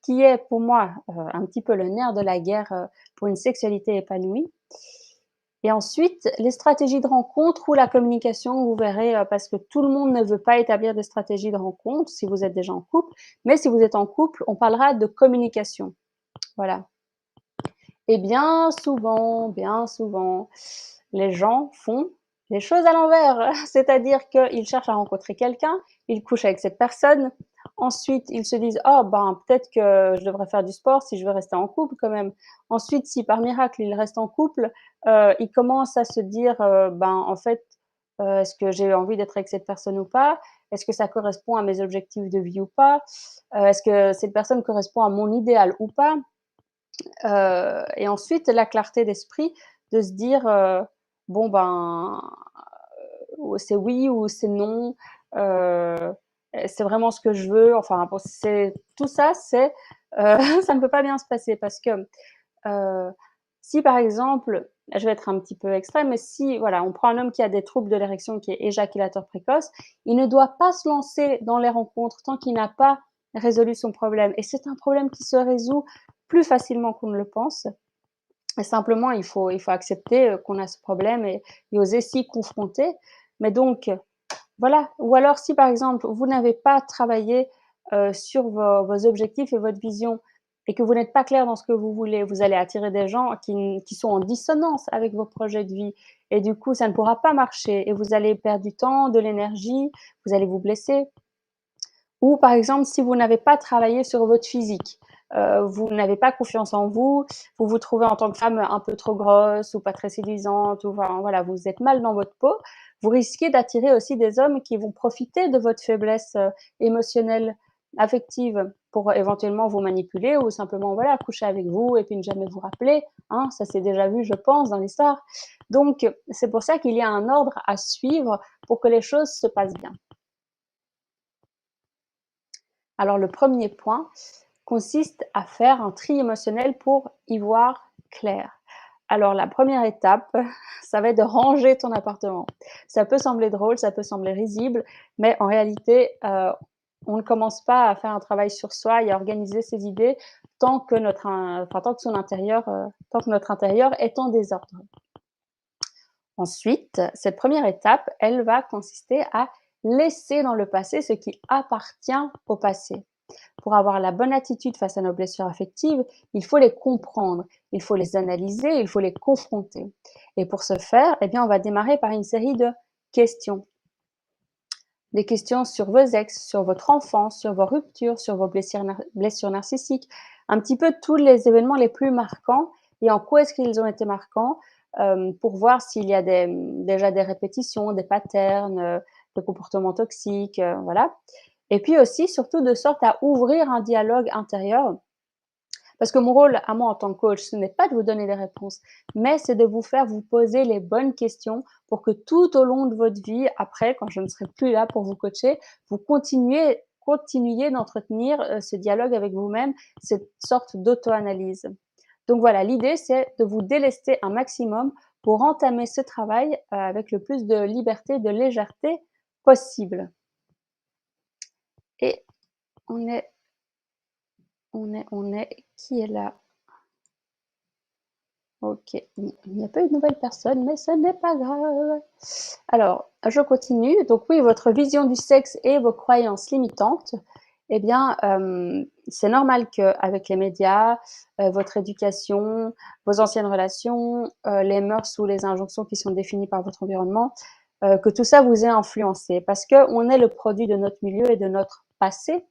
qui est pour moi, un petit peu le nerf de la guerre, pour une sexualité épanouie. Et ensuite, les stratégies de rencontre ou la communication, vous verrez, parce que tout le monde ne veut pas établir des stratégies de rencontre si vous êtes déjà en couple, mais si vous êtes en couple, on parlera de communication. Voilà. Et bien souvent, les gens font les choses à l'envers. C'est-à-dire qu'ils cherchent à rencontrer quelqu'un, ils couchent avec cette personne, ensuite ils se disent: «Oh ben, peut-être que je devrais faire du sport si je veux rester en couple quand même». Ensuite, si par miracle ils restent en couple, ils commencent à se dire, «Ben, en fait, est-ce que j'ai envie d'être avec cette personne ou pas? Est-ce que ça correspond à mes objectifs de vie ou pas? Est-ce que cette personne correspond à mon idéal ou pas?» Et ensuite la clarté d'esprit de se dire, «Bon ben, c'est oui ou c'est non, heu, c'est vraiment ce que je veux». Enfin bon, c'est tout ça, c'est, ça ne peut pas bien se passer parce que, heu, si par exemple, je vais être un petit peu extrême, mais si voilà, on prend un homme qui a des troubles de l'érection, qui est éjaculateur précoce, il ne doit pas se lancer dans les rencontres tant qu'il n'a pas résolu son problème et c'est un problème qui se résout plus facilement qu'on ne le pense. Et simplement, il faut accepter, qu'on a ce problème et oser s'y confronter. Mais donc, voilà. Ou alors si, par exemple, vous n'avez pas travaillé, sur vos objectifs et votre vision et que vous n'êtes pas clair dans ce que vous voulez, vous allez attirer des gens qui sont en dissonance avec vos projets de vie et du coup, ça ne pourra pas marcher et vous allez perdre du temps, de l'énergie, vous allez vous blesser. Ou par exemple, si vous n'avez pas travaillé sur votre physique, vous n'avez pas confiance en vous, vous vous trouvez en tant que femme un peu trop grosse ou pas très séduisante ou enfin voilà, vous êtes mal dans votre peau, vous risquez d'attirer aussi des hommes qui vont profiter de votre faiblesse, émotionnelle, affective pour éventuellement vous manipuler ou simplement voilà, coucher avec vous et puis ne jamais vous rappeler, hein. Ça s'est déjà vu, je pense, dans l'histoire. Donc c'est pour ça qu'il y a un ordre à suivre pour que les choses se passent bien. Alors le premier point consiste à faire un tri émotionnel pour y voir clair. Alors la première étape, ça va être de ranger ton appartement. Ça peut sembler drôle, ça peut sembler risible, mais en réalité, on ne commence pas à faire un travail sur soi et à organiser ses idées tant que notre intérieur est en désordre. Ensuite, cette première étape, elle va consister à laisser dans le passé ce qui appartient au passé. Pour avoir la bonne attitude face à nos blessures affectives, il faut les comprendre, il faut les analyser, il faut les confronter. Et pour ce faire, eh bien, on va démarrer par une série de questions. Des questions sur vos ex, sur votre enfance, sur vos ruptures, sur vos blessures narcissiques, un petit peu tous les événements les plus marquants et en quoi est-ce qu'ils ont été marquants, pour voir s'il y a déjà des répétitions, des patterns, de comportements toxiques, voilà. Et puis aussi, surtout, de sorte à ouvrir un dialogue intérieur. Parce que mon rôle à moi en tant que coach, ce n'est pas de vous donner des réponses, mais c'est de vous faire vous poser les bonnes questions pour que tout au long de votre vie, après, quand je ne serai plus là pour vous coacher, vous continuiez d'entretenir ce dialogue avec vous-même, cette sorte d'auto-analyse. Donc voilà, l'idée, c'est de vous délester un maximum pour entamer ce travail avec le plus de liberté, de légèreté possible. Et on est qui est là? OK, il n'y a pas eu de nouvelle personne, mais ce n'est pas grave. Alors, je continue. Donc oui, votre vision du sexe et vos croyances limitantes, eh bien, c'est normal qu'avec les médias, votre éducation, vos anciennes relations, les mœurs ou les injonctions qui sont définies par votre environnement, que tout ça vous ait influencé. Parce qu'on est le produit de notre milieu et de notre passé.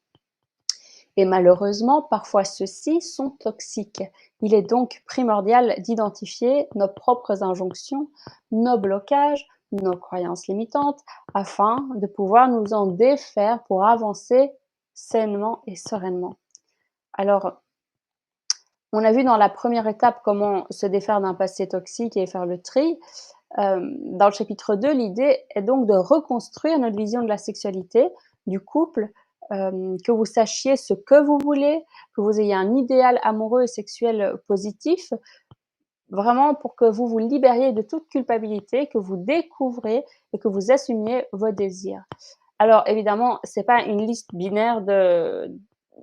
Et malheureusement, parfois ceux-ci sont toxiques. Il est donc primordial d'identifier nos propres injonctions, nos blocages, nos croyances limitantes, afin de pouvoir nous en défaire pour avancer sainement et sereinement. Alors, on a vu dans la première étape comment se défaire d'un passé toxique et faire le tri. Dans le chapitre 2, l'idée est donc de reconstruire notre vision de la sexualité, du couple, que vous sachiez ce que vous voulez, que vous ayez un idéal amoureux et sexuel positif, vraiment pour que vous vous libériez de toute culpabilité, que vous découvrez et que vous assumiez vos désirs. Alors évidemment, c'est pas une liste binaire de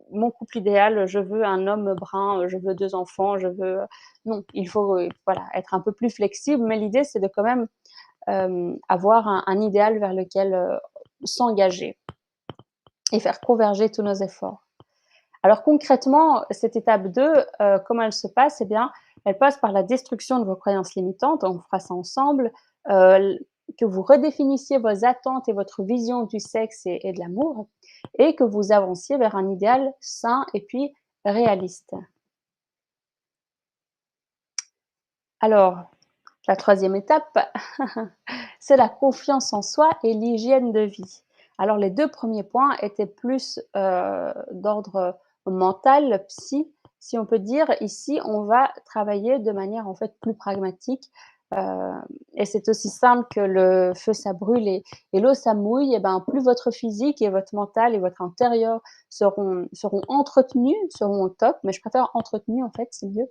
mon couple idéal, je veux un homme brun, je veux 2 enfants, je veux non, il faut, voilà, être un peu plus flexible, mais l'idée, c'est de quand même, avoir un idéal vers lequel, s'engager et faire converger tous nos efforts. Alors concrètement, cette étape 2, comment elle se passe? Eh bien, elle passe par la destruction de vos croyances limitantes, on fera ça ensemble, que vous redéfinissiez vos attentes et votre vision du sexe et de l'amour et que vous avanciez vers un idéal sain et puis réaliste. Alors, la troisième étape, c'est la confiance en soi et l'hygiène de vie. Alors les 2 premiers points étaient plus, d'ordre mental, psy, si on peut dire. Ici, on va travailler de manière, en fait, plus pragmatique, heu et c'est aussi simple que le feu ça brûle et l'eau ça mouille et ben, plus votre physique et votre mental et votre intérieur seront entretenus, seront au top, mais je préfère entretenus, en fait, c'est mieux.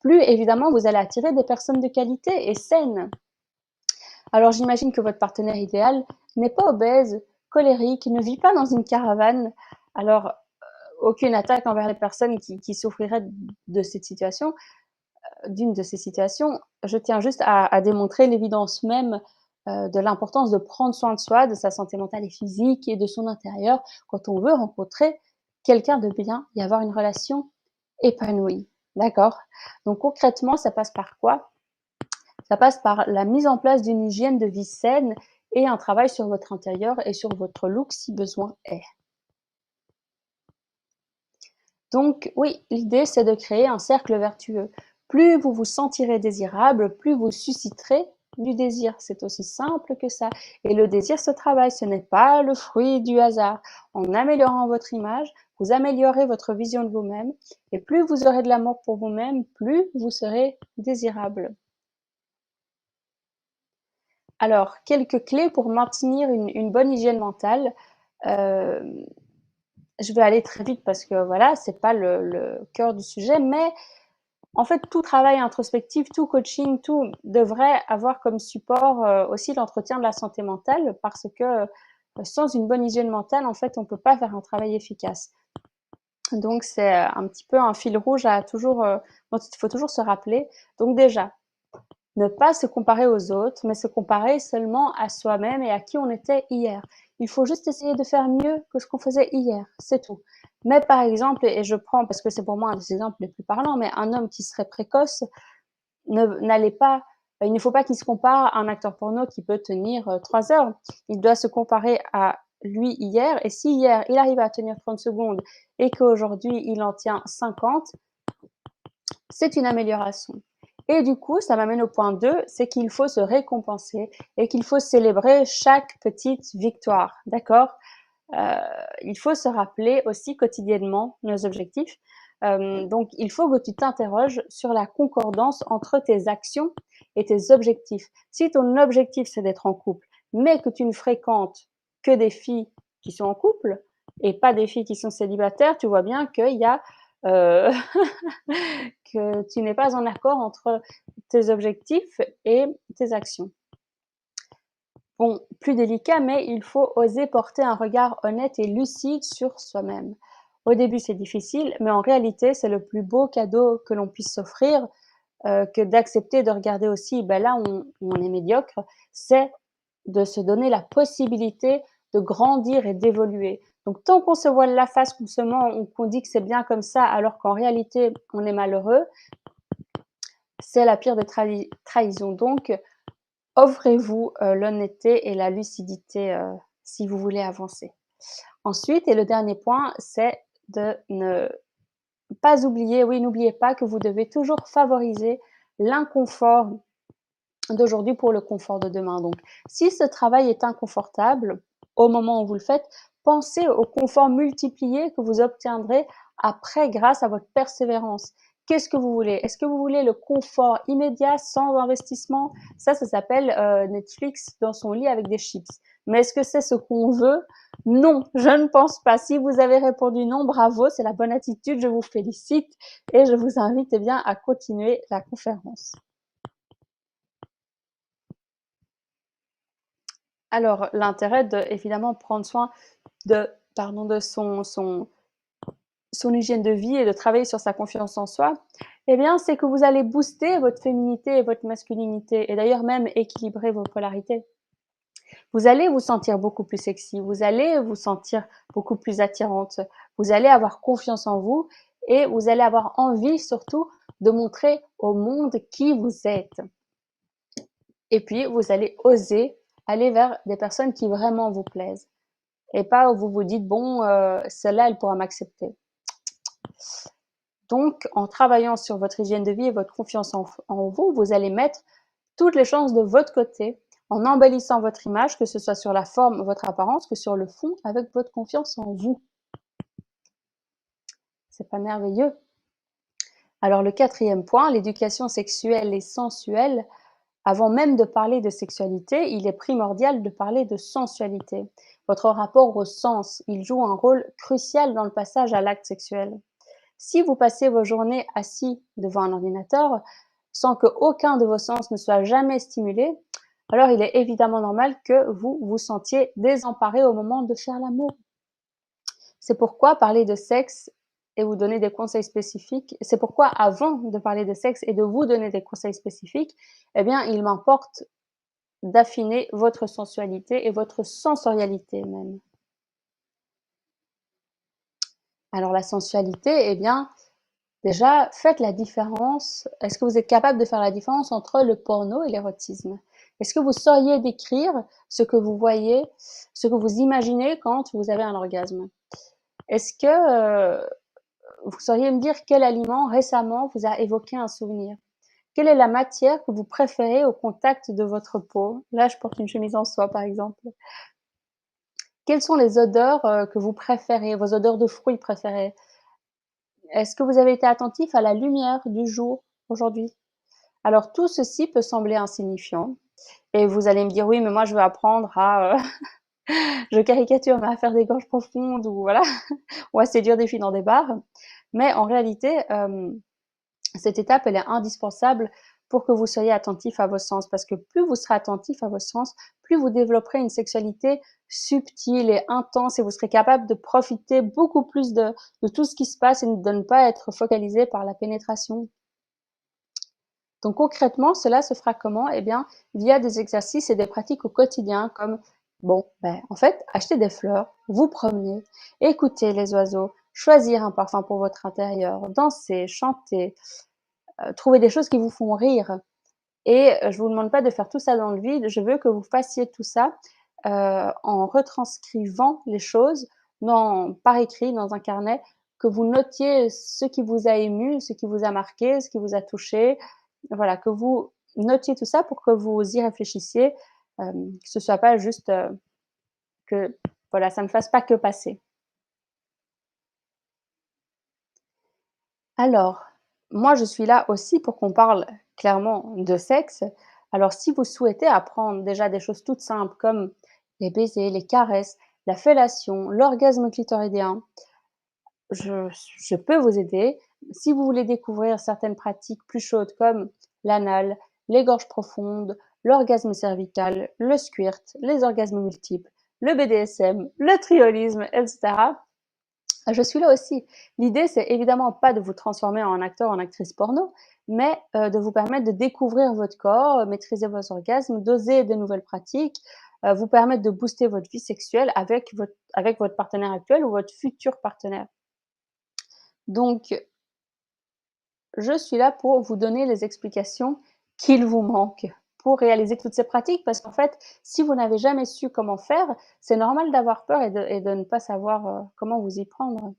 Plus évidemment vous allez attirer des personnes de qualité et saines. Alors j'imagine que votre partenaire idéal n'est pas obèse, colérique, ne vit pas dans une caravane. Alors, aucune attaque envers les personnes qui souffriraient de cette situation, d'une de ces situations. Je tiens juste à démontrer l'évidence même, de l'importance de prendre soin de soi, de sa santé mentale et physique et de son intérieur quand on veut rencontrer quelqu'un de bien et avoir une relation épanouie. D'accord? Donc concrètement, ça passe par quoi? Ça passe par la mise en place d'une hygiène de vie saine et un travail sur votre intérieur et sur votre look si besoin est. Donc oui, l'idée c'est de créer un cercle vertueux. Plus vous vous sentirez désirable, plus vous susciterez du désir. C'est aussi simple que ça. Et le désir se travaille, ce n'est pas le fruit du hasard. En améliorant votre image, vous améliorez votre vision de vous-même et plus vous aurez de l'amour pour vous-même, plus vous serez désirable. Alors, quelques clés pour maintenir une bonne hygiène mentale. Hem, je vais aller très vite parce que voilà, c'est pas le cœur du sujet, mais en fait, tout travail introspectif, tout coaching, tout devrait avoir comme support, aussi l'entretien de la santé mentale parce que, sans une bonne hygiène mentale, en fait, on peut pas faire un travail efficace. Donc c'est, un petit peu un fil rouge à toujours, dont il faut toujours se rappeler. Donc déjà, Ne pas se comparer aux autres, mais se comparer seulement à soi-même et à qui on était hier. Il faut juste essayer de faire mieux que ce qu'on faisait hier, c'est tout. Mais par exemple, et je prends parce que c'est pour moi un des exemples les plus parlants, mais un homme qui serait précoce n'allait pas, il ne faut pas qu'il se compare à un acteur porno qui peut tenir 3 heures. Il doit se comparer à lui hier, et si hier il arrive à tenir 30 secondes et qu'aujourd'hui il en tient 50, c'est une amélioration. Et du coup, ça m'amène au point 2, c'est qu'il faut se récompenser et qu'il faut célébrer chaque petite victoire, d'accord? Il faut se rappeler aussi quotidiennement nos objectifs. Donc, il faut que tu t'interroges sur la concordance entre tes actions et tes objectifs. Si ton objectif, c'est d'être en couple, mais que tu ne fréquentes que des filles qui sont en couple et pas des filles qui sont célibataires, tu vois bien qu'il y a euh, que tu n'es pas en accord entre tes objectifs et tes actions. Bon, plus délicat, mais il faut oser porter un regard honnête et lucide sur soi-même. Au début, c'est difficile, mais en réalité, c'est le plus beau cadeau que l'on puisse s'offrir, que d'accepter de regarder aussi, ben là, on est médiocre, c'est de se donner la possibilité de grandir et d'évoluer. Donc, tant qu'on se voile la face, qu'on se ment, ou qu'on dit que c'est bien comme ça, alors qu'en réalité, on est malheureux, c'est la pire des trahisons. Donc, offrez-vous l'honnêteté et la lucidité si vous voulez avancer. Ensuite, et le dernier point, c'est de ne pas oublier, oui, n'oubliez pas que vous devez toujours favoriser l'inconfort d'aujourd'hui pour le confort de demain. Donc, si ce travail est inconfortable au moment où vous le faites, pensez au confort multiplié que vous obtiendrez après grâce à votre persévérance. Qu'est-ce que vous voulez? Est-ce que vous voulez le confort immédiat sans investissement? Ça s'appelle Netflix dans son lit avec des chips. Mais est-ce que c'est ce qu'on veut? Non, je ne pense pas. Si vous avez répondu non, bravo, c'est la bonne attitude, je vous félicite et je vous invite eh bien, à continuer la conférence. Alors, l'intérêt de, évidemment, prendre soin de son hygiène de vie et de travailler sur sa confiance en soi, eh bien, c'est que vous allez booster votre féminité et votre masculinité, et d'ailleurs même équilibrer vos polarités. Vous allez vous sentir beaucoup plus sexy, vous allez vous sentir beaucoup plus attirante, vous allez avoir confiance en vous et vous allez avoir envie surtout de montrer au monde qui vous êtes. Et puis, vous allez oser aller vers des personnes qui vraiment vous plaisent. Et pas où vous vous dites, bon, celle-là, elle pourra m'accepter. Donc, en travaillant sur votre hygiène de vie et votre confiance en vous, vous allez mettre toutes les chances de votre côté en embellissant votre image, que ce soit sur la forme, votre apparence, que sur le fond, avec votre confiance en vous. C'est pas merveilleux? Alors, le 4e point, l'éducation sexuelle et sensuelle. Avant même de parler de sexualité, il est primordial de parler de sensualité. Votre rapport au sens, il joue un rôle crucial dans le passage à l'acte sexuel. Si vous passez vos journées assis devant un ordinateur sans qu'aucun de vos sens ne soit jamais stimulé, alors il est évidemment normal que vous vous sentiez désemparé au moment de faire l'amour. C'est pourquoi parler de sexe et vous donner des conseils spécifiques, c'est pourquoi avant de parler de sexe et de vous donner des conseils spécifiques, eh bien, il m'importe d'affiner votre sensualité et votre sensorialité même. Alors la sensualité, eh bien, déjà, faites la différence. Est-ce que vous êtes capable de faire la différence entre le porno et l'érotisme? Est-ce que vous sauriez décrire ce que vous voyez, ce que vous imaginez quand vous avez un orgasme? Est-ce que vous sauriez me dire quel aliment récemment vous a évoqué un souvenir? Quelle est la matière que vous préférez au contact de votre peau? Là, je porte une chemise en soie, par exemple. Quelles sont les odeurs que vous préférez, vos odeurs de fruits préférées? Est-ce que vous avez été attentif à la lumière du jour aujourd'hui? Alors tout ceci peut sembler insignifiant et vous allez me dire: «Oui, mais moi je veux apprendre à, je caricature, mais à faire des gorges profondes ou voilà, ou à séduire des filles dans des bars». Mais en réalité, cette étape, elle est indispensable pour que vous soyez attentif à vos sens, parce que plus vous serez attentif à vos sens, plus vous développerez une sexualité subtile et intense et vous serez capable de profiter beaucoup plus de tout ce qui se passe et de ne pas être focalisé par la pénétration. Donc concrètement, cela se fera comment? Eh bien, via des exercices et des pratiques au quotidien comme, bon, en fait, acheter des fleurs, vous promener, écouter les oiseaux, choisir un parfum pour votre intérieur, danser, chanter, trouver des choses qui vous font rire. Et je vous demande pas de faire tout ça dans le vide, je veux que vous fassiez tout ça, en retranscrivant les choses par écrit dans un carnet, que vous notiez ce qui vous a ému, ce qui vous a marqué, ce qui vous a touché. Voilà, que vous notiez tout ça pour que vous y réfléchissiez, que ce soit pas juste, que voilà, ça ne fasse pas que passer. Alors, moi, je suis là aussi pour qu'on parle clairement de sexe. Alors, si vous souhaitez apprendre déjà des choses toutes simples comme les baisers, les caresses, la fellation, l'orgasme clitoridien, je je peux vous aider. Si vous voulez découvrir certaines pratiques plus chaudes comme l'anal, les gorges profondes, l'orgasme cervical, le squirt, les orgasmes multiples, le BDSM, le triolisme, etc., je suis là aussi. L'idée, c'est évidemment pas de vous transformer en acteur ou en actrice porno, mais de vous permettre de découvrir votre corps, maîtriser vos orgasmes, d'oser de nouvelles pratiques, vous permettre de booster votre vie sexuelle avec votre partenaire actuel ou votre futur partenaire. Donc je suis là pour vous donner les explications qu'il vous manque pour réaliser toutes ces pratiques parce qu'en fait, si vous n'avez jamais su comment faire, c'est normal d'avoir peur et de ne pas savoir, comment vous y prendre.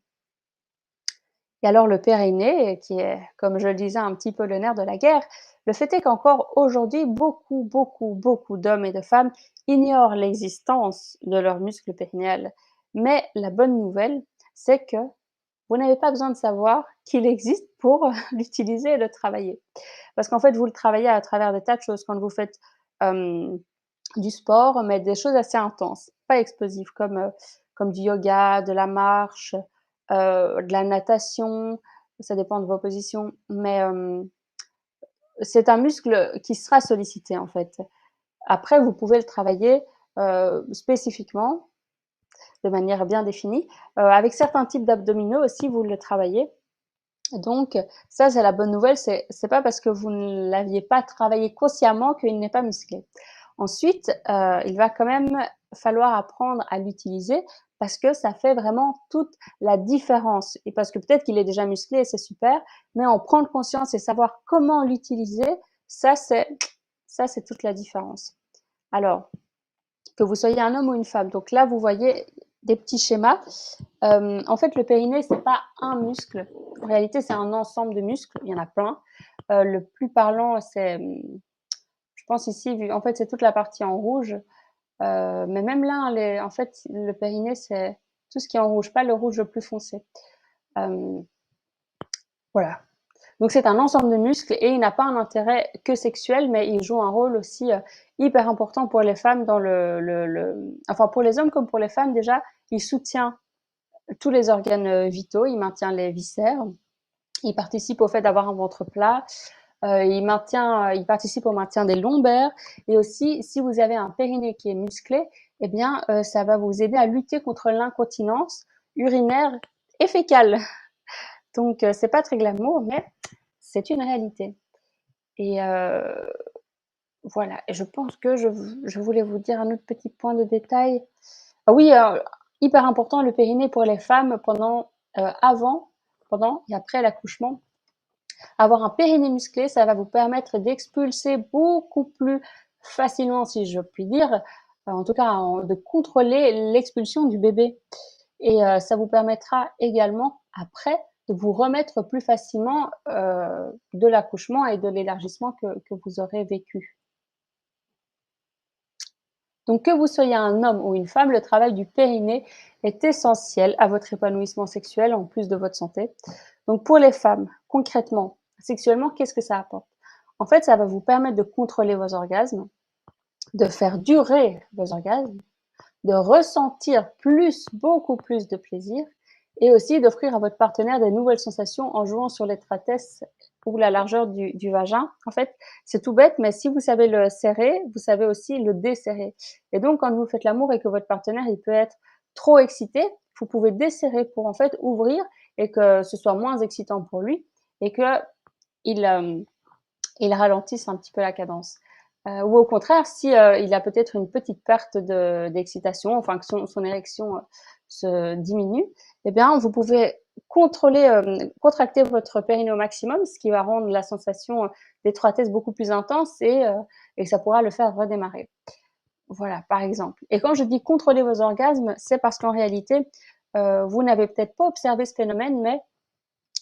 Et alors le périnée, qui est, comme je le disais, un petit peu le nerf de la guerre, le fait est qu'encore aujourd'hui, beaucoup, beaucoup, beaucoup d'hommes et de femmes ignorent l'existence de leur muscle périnéal. Mais la bonne nouvelle, c'est que vous n'avez pas besoin de savoir qu'il existe pour l'utiliser et le travailler. Parce qu'en fait, vous le travaillez à travers des tas de choses. Quand vous faites, hem, du sport, mais des choses assez intenses, pas explosives comme du yoga, de la marche, de la natation, ça dépend de vos positions, mais c'est un muscle qui sera sollicité, en fait. Après, vous pouvez le travailler, spécifiquement, de manière bien définie. Avec certains types d'abdominaux aussi, vous le travaillez. Donc ça, c'est la bonne nouvelle, c'est pas parce que vous ne l'aviez pas travaillé consciemment qu'il n'est pas musclé. Ensuite, il va quand même falloir apprendre à l'utiliser parce que ça fait vraiment toute la différence et parce que peut-être qu'il est déjà musclé et c'est super, mais en prendre conscience et savoir comment l'utiliser, ça c'est toute la différence. Alors, que vous soyez un homme ou une femme, donc là, vous voyez des petits schémas. En fait, le périnée, c'est pas un muscle. En réalité, c'est un ensemble de muscles. Il y en a plein. Le plus parlant, c'est, je pense ici, vu en fait, c'est toute la partie en rouge. Mais même là, en fait, le périnée, c'est tout ce qui est en rouge, pas le rouge le plus foncé. Hem, voilà. Donc c'est un ensemble de muscles et il n'a pas un intérêt que sexuel, mais il joue un rôle aussi, hyper important pour les femmes dans enfin pour les hommes comme pour les femmes déjà, il soutient tous les organes, vitaux, il maintient les viscères, il participe au fait d'avoir un ventre plat, il participe au maintien des lombaires et aussi si vous avez un périnée qui est musclé, eh bien, ça va vous aider à lutter contre l'incontinence urinaire et fécale. Donc c'est pas très glamour, mais c'est une réalité et voilà et je pense que je voulais vous dire un autre petit point de détail. Ah oui, hyper important, le périnée pour les femmes avant, pendant et après l'accouchement. Avoir un périnée musclé, ça va vous permettre d'expulser beaucoup plus facilement, si je puis dire, en tout cas, de contrôler l'expulsion du bébé et ça vous permettra également après de vous remettre plus facilement, de l'accouchement et de l'élargissement que vous aurez vécu. Donc que vous soyez un homme ou une femme, le travail du périnée est essentiel à votre épanouissement sexuel en plus de votre santé. Donc pour les femmes, concrètement, sexuellement, qu'est-ce que ça apporte? En fait, ça va vous permettre de contrôler vos orgasmes, de faire durer vos orgasmes, de ressentir beaucoup plus de plaisir et aussi d'offrir à votre partenaire des nouvelles sensations en jouant sur l'étroitesse ou la largeur du vagin. En fait, c'est tout bête, mais si vous savez le serrer, vous savez aussi le desserrer. Et donc, quand vous faites l'amour et que votre partenaire, il peut être trop excité, vous pouvez desserrer pour en fait ouvrir et que ce soit moins excitant pour lui et que il, et ils ralentissent un petit peu la cadence. Ou au contraire, si il a peut-être une petite perte d'excitation, enfin que son érection se diminue, eh bien vous pouvez contracter votre périnée au maximum, ce qui va rendre la sensation d'étroitesse beaucoup plus intense et ça pourra le faire redémarrer. Voilà, par exemple. Et quand je dis contrôler vos orgasmes, c'est parce qu'en réalité, vous n'avez peut-être pas observé ce phénomène, mais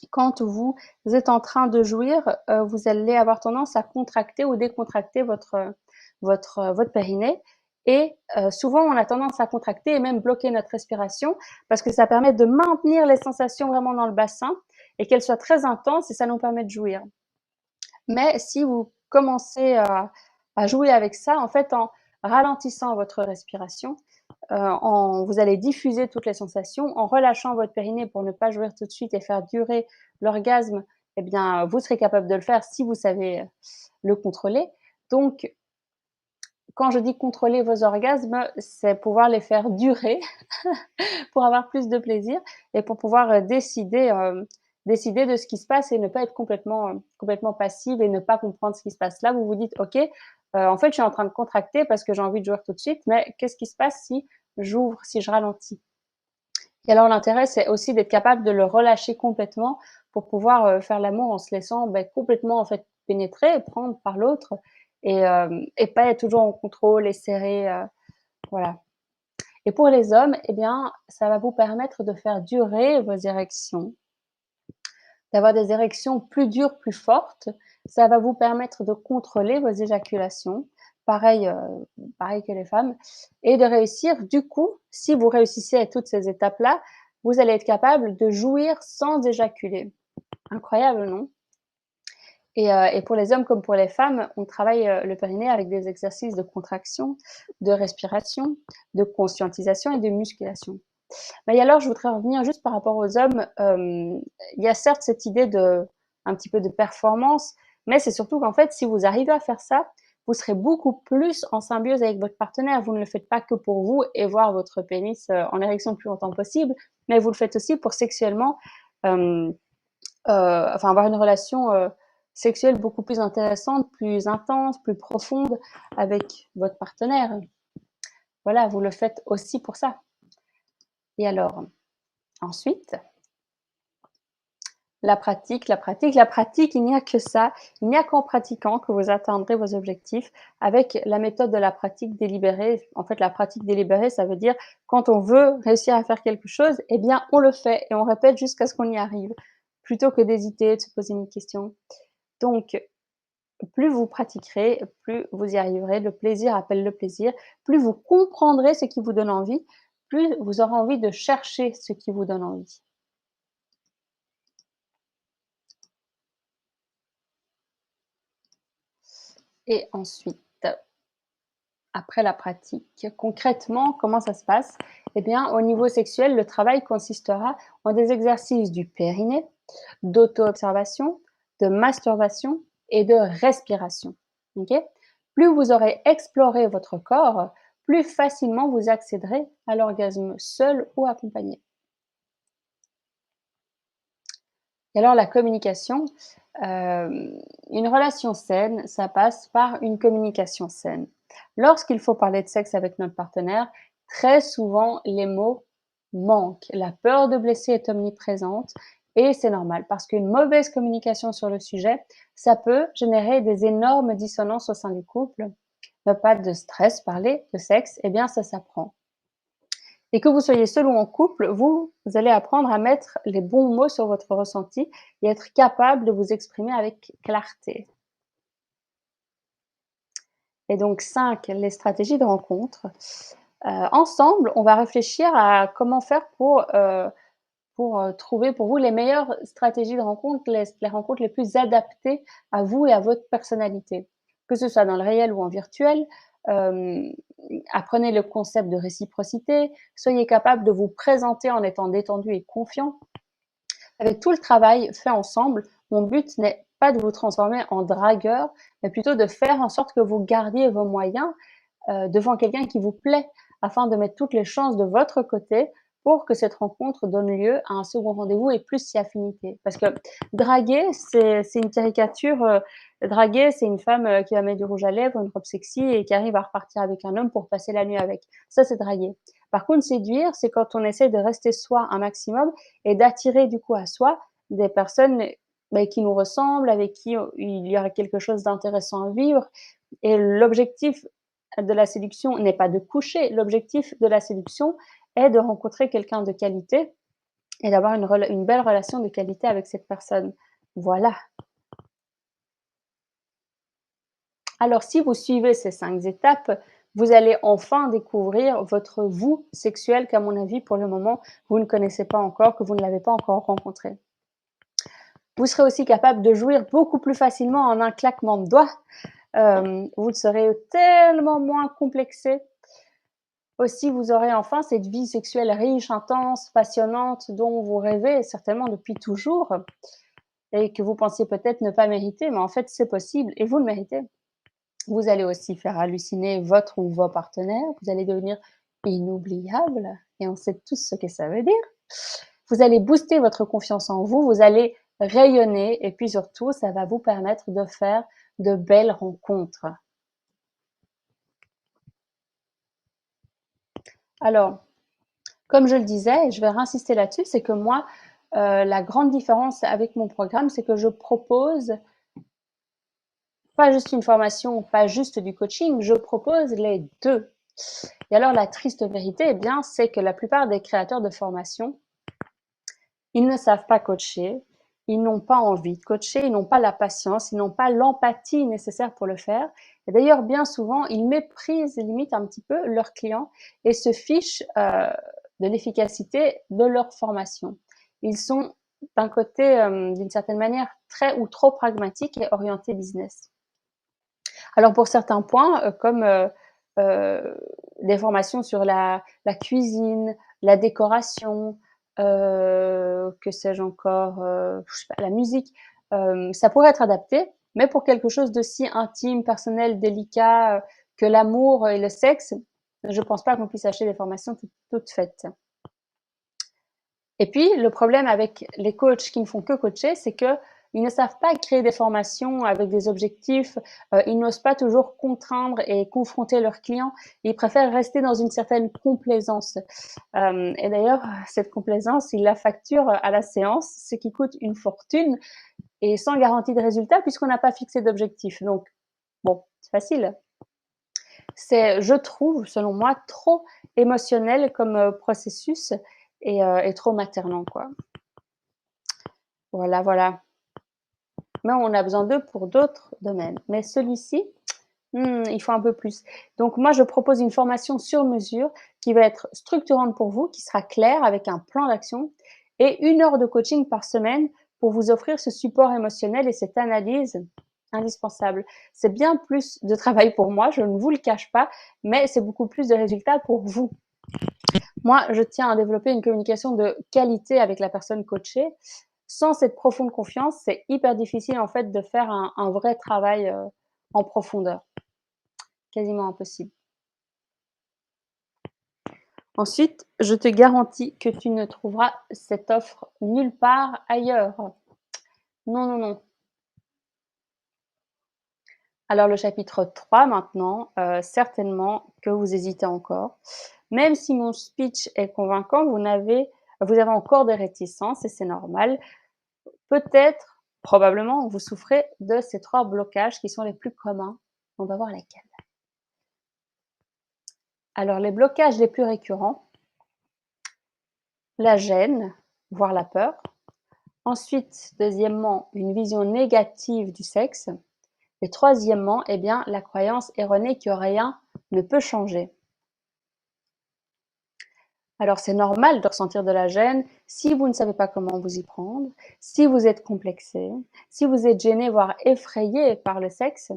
quand vous êtes en train de jouir, vous allez avoir tendance à contracter ou décontracter votre périnée et souvent on a tendance à contracter et même bloquer notre respiration parce que ça permet de maintenir les sensations vraiment dans le bassin et qu'elles soient très intenses et ça nous permet de jouir. Mais si vous commencez à jouer avec ça, en fait, en ralentissant votre respiration, vous allez diffuser toutes les sensations. En relâchant votre périnée pour ne pas jouir tout de suite et faire durer l'orgasme, eh bien, vous serez capable de le faire si vous savez le contrôler. Donc, quand je dis contrôler vos orgasmes, c'est pouvoir les faire durer pour avoir plus de plaisir et pour pouvoir décider de ce qui se passe et ne pas être complètement passive et ne pas comprendre ce qui se passe. Là, vous vous dites: «OK, en fait, je suis en train de contracter parce que j'ai envie de jouir tout de suite, mais qu'est-ce qui se passe si j'ouvre, si je ralentis?» Et alors l'intérêt, c'est aussi d'être capable de le relâcher complètement pour pouvoir, faire l'amour en se laissant, complètement, en fait, pénétrer et prendre par l'autre et pas être toujours en contrôle et serré, voilà. Et pour les hommes, eh bien, ça va vous permettre de faire durer vos érections, d'avoir des érections plus dures, plus fortes. Ça va vous permettre de contrôler vos éjaculations, pareil, pareil que les femmes et de réussir du coup, si vous réussissez à toutes ces étapes-là, vous allez être capable de jouir sans éjaculer. Incroyable, non? Et pour les hommes comme pour les femmes, on travaille, le périnée avec des exercices de contraction, de respiration, de conscientisation et de musculation. Mais alors, je voudrais revenir juste par rapport aux hommes. Il y a certes cette idée de un petit peu de performance, mais c'est surtout qu'en fait, si vous arrivez à faire ça, vous serez beaucoup plus en symbiose avec votre partenaire. Vous ne le faites pas que pour vous et voir votre pénis en érection le plus longtemps possible, mais vous le faites aussi pour sexuellement, enfin avoir une relation sexuelle beaucoup plus intéressante, plus intense, plus profonde avec votre partenaire. Voilà, vous le faites aussi pour ça. Et alors, ensuite, la pratique, la pratique, la pratique, il n'y a que ça. Il n'y a qu'en pratiquant que vous atteindrez vos objectifs avec la méthode de la pratique délibérée. En fait, la pratique délibérée, ça veut dire quand on veut réussir à faire quelque chose, eh bien, on le fait et on répète jusqu'à ce qu'on y arrive, plutôt que d'hésiter, de se poser une question. Donc, plus vous pratiquerez, plus vous y arriverez. Le plaisir appelle le plaisir. Plus vous comprendrez ce qui vous donne envie, plus vous aurez envie de chercher ce qui vous donne envie. Et ensuite, après la pratique, concrètement, comment ça se passe? Eh bien, au niveau sexuel, le travail consistera en des exercices du périnée, d'auto-observation, de masturbation et de respiration. OK? Plus vous aurez exploré votre corps, plus facilement vous accéderez à l'orgasme seul ou accompagné. Et alors la communication, une relation saine, ça passe par une communication saine. Lorsqu'il faut parler de sexe avec notre partenaire, très souvent les mots manquent. La peur de blesser est omniprésente et c'est normal parce qu'une mauvaise communication sur le sujet, ça peut générer des énormes dissonances au sein du couple. Ne pas de stress, parler de sexe, eh bien ça s'apprend. Et que vous soyez seul ou en couple, vous allez apprendre à mettre les bons mots sur votre ressenti et être capable de vous exprimer avec clarté. Et donc 5, les stratégies de rencontre. Ensemble, on va réfléchir à comment faire pour trouver pour vous les meilleures stratégies de rencontre, les rencontres les plus adaptées à vous et à votre personnalité. Que ce soit dans le réel ou en virtuel, hem, apprenez le concept de réciprocité, soyez capable de vous présenter en étant détendu et confiant. Avec tout le travail fait ensemble, mon but n'est pas de vous transformer en dragueur, mais plutôt de faire en sorte que vous gardiez vos moyens, devant quelqu'un qui vous plaît, afin de mettre toutes les chances de votre côté pour que cette rencontre donne lieu à un second rendez-vous et plus si affinité. Parce que draguer, c'est une caricature, draguer, c'est une femme, qui va mettre du rouge à lèvres, une robe sexy et qui arrive à repartir avec un homme pour passer la nuit avec. Ça, c'est draguer. Par contre, séduire, c'est quand on essaie de rester soi un maximum et d'attirer du coup à soi des personnes, qui nous ressemblent, avec qui, il y aurait quelque chose d'intéressant à vivre et l'objectif de la séduction n'est pas de coucher, l'objectif de la séduction est de rencontrer quelqu'un de qualité et d'avoir une belle relation de qualité avec cette personne. Voilà. Alors si vous suivez ces 5 étapes, vous allez enfin découvrir votre vous sexuel qu'à mon avis, pour le moment, vous ne connaissez pas encore, que vous ne l'avez pas encore rencontré. Vous serez aussi capable de jouir beaucoup plus facilement en un claquement de doigts. Vous serez tellement moins complexé. Aussi, vous aurez enfin cette vie sexuelle riche, intense, passionnante, dont vous rêvez certainement depuis toujours et que vous pensiez peut-être ne pas mériter, mais en fait, c'est possible et vous le méritez. Vous allez aussi faire halluciner votre ou vos partenaires, vous allez devenir inoubliable et on sait tous ce que ça veut dire. Vous allez booster votre confiance en vous, vous allez rayonner et puis surtout, ça va vous permettre de faire de belles rencontres. Alors, comme je le disais, et je vais réinsister là-dessus, c'est que moi, la grande différence avec mon programme, c'est que je propose pas juste une formation, pas juste du coaching, je propose les 2. Et alors la triste vérité, eh bien, c'est que la plupart des créateurs de formation, ils ne savent pas coacher, ils n'ont pas envie de coacher, ils n'ont pas la patience, ils n'ont pas l'empathie nécessaire pour le faire. Et d'ailleurs, bien souvent, ils méprisent limite un petit peu leurs clients et se fichent de l'efficacité de leur formation. Ils sont d'un côté, d'une certaine manière, très ou trop pragmatiques et orientés business. Alors pour certains points, comme heu, des formations sur la cuisine, la décoration, que sais-je encore, je sais pas, la musique, ça pourrait être adapté, mais pour quelque chose d'aussi intime, personnel, délicat, que l'amour et le sexe, je pense pas qu'on puisse acheter des formations toutes faites. Et puis, le problème avec les coachs qui ne font que coacher, c'est qu'ils ne savent pas créer des formations avec des objectifs, ils n'osent pas toujours contraindre et confronter leurs clients. Ils préfèrent rester dans une certaine complaisance. Et d'ailleurs, cette complaisance, ils la facturent à la séance, ce qui coûte une fortune et sans garantie de résultat puisqu'on n'a pas fixé d'objectif. Donc, bon, c'est facile. C'est, je trouve, selon moi, trop émotionnel comme processus et trop maternant, quoi. Voilà, voilà. Mais on a besoin d'eux pour d'autres domaines. Mais celui-ci, il faut un peu plus. Donc moi, je propose une formation sur mesure qui va être structurante pour vous, qui sera claire avec un plan d'action et 1 heure de coaching par semaine pour vous offrir ce support émotionnel et cette analyse indispensable. C'est bien plus de travail pour moi, je ne vous le cache pas, mais c'est beaucoup plus de résultats pour vous. Moi, je tiens à développer une communication de qualité avec la personne coachée. Sans cette profonde confiance, c'est hyper difficile en fait de faire un vrai travail, en profondeur. Quasiment impossible. Ensuite, je te garantis que tu ne trouveras cette offre nulle part ailleurs. Non, non, non. Alors le chapitre 3 maintenant, certainement que vous hésitez encore. Même si mon speech est convaincant, vous avez encore des réticences et c'est normal. Peut-être, probablement, vous souffrez de ces 3 blocages qui sont les plus communs. On va voir lesquels. Alors les blocages les plus récurrents, la gêne, voire la peur. Ensuite, deuxièmement, une vision négative du sexe et troisièmement, eh bien, la croyance erronée que rien ne peut changer. Alors c'est normal de ressentir de la gêne si vous ne savez pas comment vous y prendre, si vous êtes complexé, si vous êtes gêné, voire effrayé par le sexe.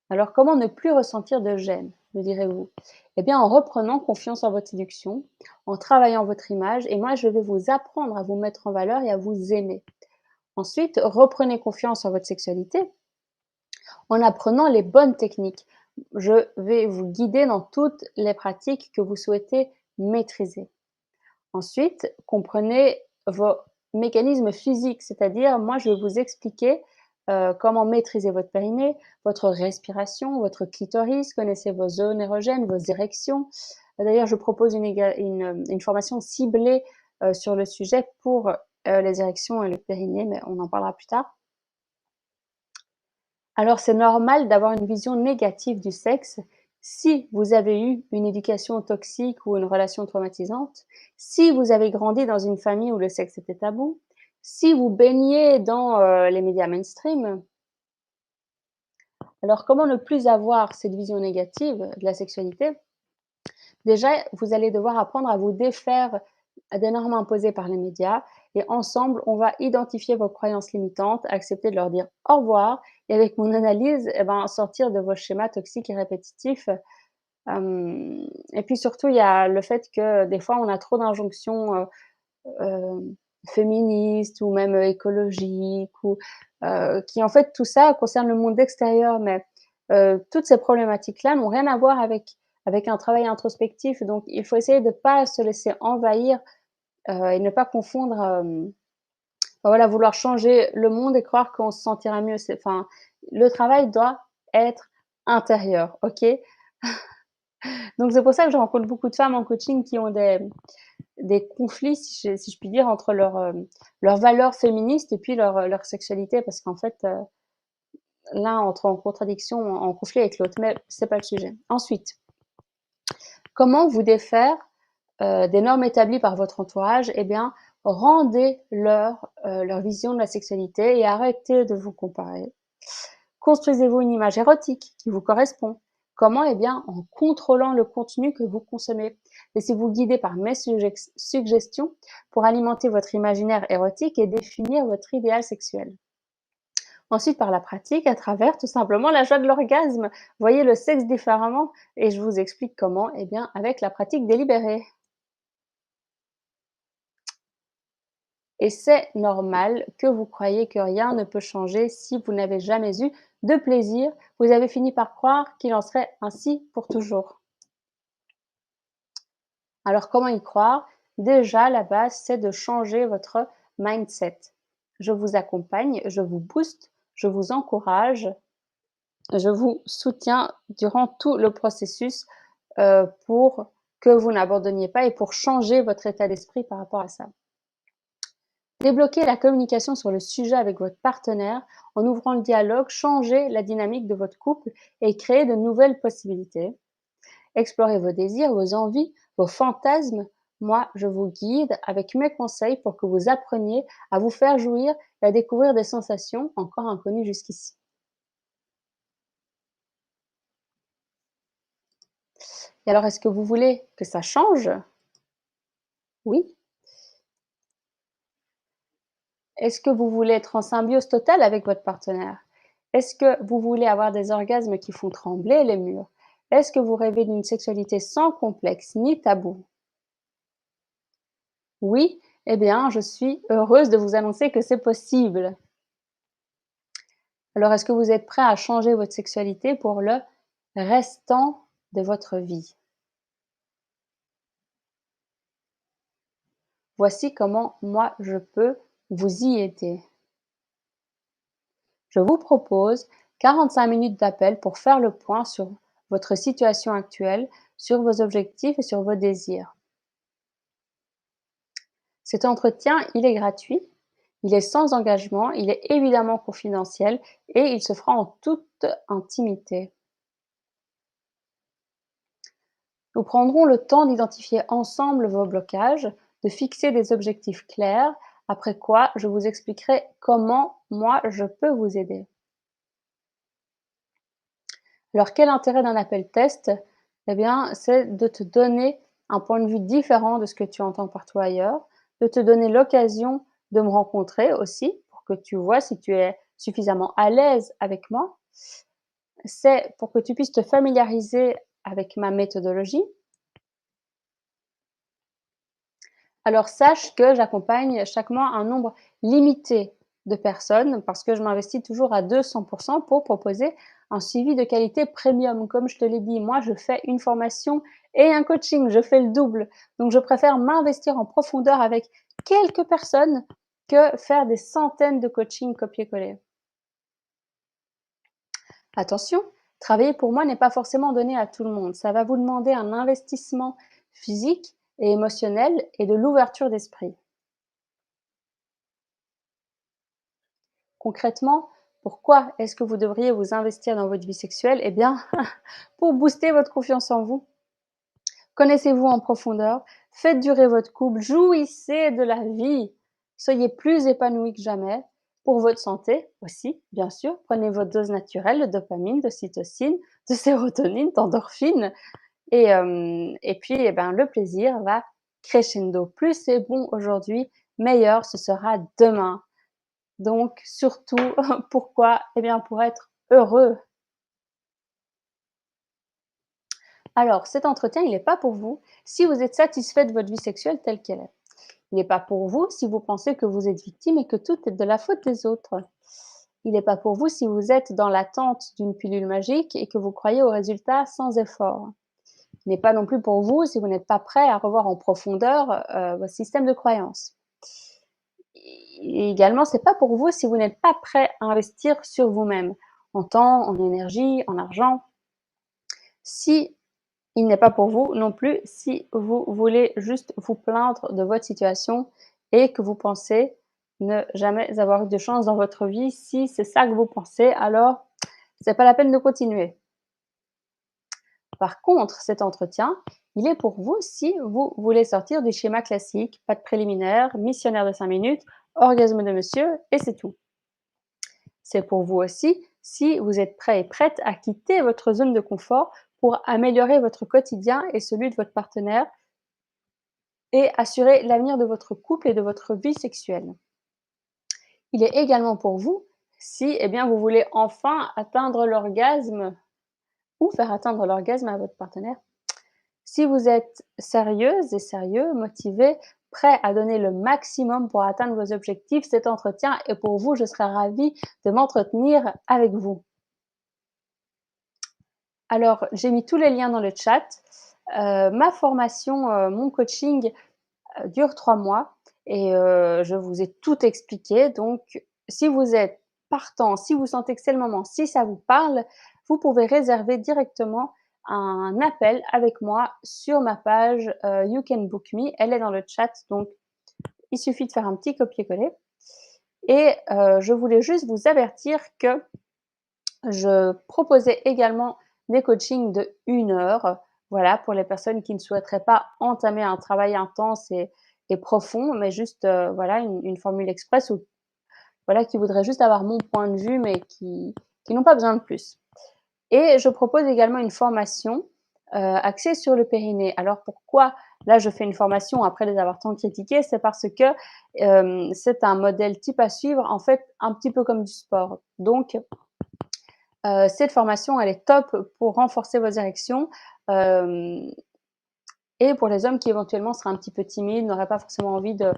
Alors comment ne plus ressentir de gêne, me direz-vous? Eh bien en reprenant confiance en votre séduction, en travaillant votre image et moi je vais vous apprendre à vous mettre en valeur et à vous aimer. Ensuite, reprenez confiance en votre sexualité en apprenant les bonnes techniques. Je vais vous guider dans toutes les pratiques que vous souhaitez maîtriser. Ensuite, comprenez vos mécanismes physiques, c'est-à-dire moi je vais vous expliquer, comment maîtriser votre périnée, votre respiration, votre clitoris, connaissez vos zones érogènes, vos érections. D'ailleurs, je propose une formation ciblée, sur le sujet pour, les érections et le périnée, mais on en parlera plus tard. Alors c'est normal d'avoir une vision négative du sexe si vous avez eu une éducation toxique ou une relation traumatisante, si vous avez grandi dans une famille où le sexe était tabou, si vous baignez dans, les médias mainstream. Alors comment ne plus avoir cette vision négative de la sexualité? Déjà, vous allez devoir apprendre à vous défaire des normes imposées par les médias et ensemble, on va identifier vos croyances limitantes, accepter de leur dire au revoir et avec mon analyse, eh ben, sortir de vos schémas toxiques et répétitifs. Et puis surtout, il y a le fait que des fois, on a trop d'injonctions, féministes ou même, écologiques ou qui en fait tout ça concerne le monde extérieur, mais toutes ces problématiques-là n'ont rien à voir avec un travail introspectif. Donc il faut essayer de pas se laisser envahir, et ne pas confondre, voilà, vouloir changer le monde et croire qu'on se sentira mieux. Le travail doit être intérieur, OK? Donc c'est pour ça que je rencontre beaucoup de femmes en coaching qui ont des conflits, si je puis dire, entre leurs valeurs féministes et puis leur sexualité parce qu'en fait, l'un entre en contradiction, en conflit avec l'autre, mais c'est pas le sujet. Ensuite, comment vous défaire, des normes établies par votre entourage? Eh bien, rendez-leur, leur vision de la sexualité et arrêtez de vous comparer. Construisez-vous une image érotique qui vous correspond. Comment? Eh bien, en contrôlant le contenu que vous consommez. Laissez-vous guider par mes suggestions pour alimenter votre imaginaire érotique et définir votre idéal sexuel. Ensuite, par la pratique, à travers tout simplement la joie de l'orgasme. Voyez le sexe différemment et je vous explique comment. Eh bien, avec la pratique délibérée. Et c'est normal que vous croyiez que rien ne peut changer si vous n'avez jamais eu de plaisir. Vous avez fini par croire qu'il en serait ainsi pour toujours. Alors comment y croire? Déjà, la base, c'est de changer votre mindset. Je vous accompagne, je vous booste, je vous encourage, je vous soutiens durant tout le processus, pour que vous n'abandonniez pas et pour changer votre état d'esprit par rapport à ça. Débloquer la communication sur le sujet avec votre partenaire en ouvrant le dialogue, changer la dynamique de votre couple et créer de nouvelles possibilités. Explorez vos désirs, vos envies, vos fantasmes. Moi, je vous guide avec mes conseils pour que vous appreniez à vous faire jouir et à découvrir des sensations encore inconnues jusqu'ici. Et alors, est-ce que vous voulez que ça change? Oui. Est-ce que vous voulez être en symbiose totale avec votre partenaire? Est-ce que vous voulez avoir des orgasmes qui font trembler les murs? Est-ce que vous rêvez d'une sexualité sans complexe ni tabou? Oui? Eh bien, je suis heureuse de vous annoncer que c'est possible. Alors, est-ce que vous êtes prêt à changer votre sexualité pour le restant de votre vie? Voici comment moi je peux vous y aider. Je vous propose 45 minutes d'appel pour faire le point sur votre situation actuelle, sur vos objectifs et sur vos désirs. Cet entretien, il est gratuit, il est sans engagement, il est évidemment confidentiel et il se fera en toute intimité. Nous prendrons le temps d'identifier ensemble vos blocages, de fixer des objectifs clairs, après quoi je vous expliquerai comment moi je peux vous aider. Alors quel intérêt d'un appel test? Eh bien, c'est de te donner un point de vue différent de ce que tu entends partout ailleurs, de te donner l'occasion de me rencontrer aussi pour que tu vois si tu es suffisamment à l'aise avec moi. C'est pour que tu puisses te familiariser avec ma méthodologie. Alors sache que j'accompagne chaque mois un nombre limité de personnes parce que je m'investis toujours à 200 pour proposer un suivi de qualité premium. Comme je te l'ai dit, moi, je fais une formation et un coaching, je fais le double. Donc, je préfère m'investir en profondeur avec quelques personnes que faire des centaines de coachings copier-coller. Attention, travailler pour moi n'est pas forcément donné à tout le monde. Ça va vous demander un investissement physique et émotionnel et de l'ouverture d'esprit. Concrètement, pourquoi est-ce que vous devriez vous investir dans votre vie sexuelle? Eh bien, pour booster votre confiance en vous. Connaissez-vous en profondeur, faites durer votre couple, jouissez de la vie, soyez plus épanoui que jamais. Pour votre santé aussi, bien sûr, prenez votre dose naturelle de dopamine, de cytocine, de sérotonine, d'endorphine et puis eh ben, le plaisir va crescendo. Plus c'est bon aujourd'hui, meilleur ce sera demain. Donc surtout, pourquoi? Eh bien pour être heureux. Alors cet entretien, il n'est pas pour vous si vous êtes satisfait de votre vie sexuelle telle qu'elle est. Il n'est pas pour vous si vous pensez que vous êtes victime et que tout est de la faute des autres. Il n'est pas pour vous si vous êtes dans l'attente d'une pilule magique et que vous croyez aux résultats sans effort. Il n'est pas non plus pour vous si vous n'êtes pas prêt à revoir en profondeur votre système de croyances. Et également, c'est pas pour vous si vous n'êtes pas prêt à investir sur vous-même, en temps, en énergie, en argent. Si il n'est pas pour vous non plus si vous voulez juste vous plaindre de votre situation et que vous pensez ne jamais avoir eu de chance dans votre vie. Si c'est ça que vous pensez, alors c'est pas la peine de continuer. Par contre, cet entretien, il est pour vous si vous voulez sortir du schéma classique, pas de préliminaire, missionnaire de 5 minutes, orgasme de monsieur et c'est tout. C'est pour vous aussi si vous êtes prêt et prête à quitter votre zone de confort pour améliorer votre quotidien et celui de votre partenaire et assurer l'avenir de votre couple et de votre vie sexuelle. Il est également pour vous si eh bien, vous voulez enfin atteindre l'orgasme ou faire atteindre l'orgasme à votre partenaire. Si vous êtes sérieuse et sérieux, motivé, prêt à donner le maximum pour atteindre vos objectifs, cet entretien est pour vous. Je serai ravie de m'entretenir avec vous. Alors, j'ai mis tous les liens dans le chat. Ma formation, mon coaching dure 3 mois et je vous ai tout expliqué. Donc si vous êtes partant, si vous sentez que c'est le moment, si ça vous parle, vous pouvez réserver directement un appel avec moi sur ma page, You Can Book Me. Elle est dans le chat, donc il suffit de faire un petit copier-coller et je voulais juste vous avertir que je proposais également des coachings de 1 heure, voilà, pour les personnes qui ne souhaiteraient pas entamer un travail intense et profond, mais juste, voilà, une formule express ou voilà, qui voudraient juste avoir mon point de vue, mais qui n'ont pas besoin de plus. Et je propose également une formation, axée sur le périnée. Alors pourquoi là je fais une formation après les avoir tant critiqués? C'est parce que, c'est un modèle type à suivre, en fait, un petit peu comme du sport. Donc cette formation, elle est top pour renforcer vos érections, hem et pour les hommes qui éventuellement seraient un petit peu timides, n'auraient pas forcément envie de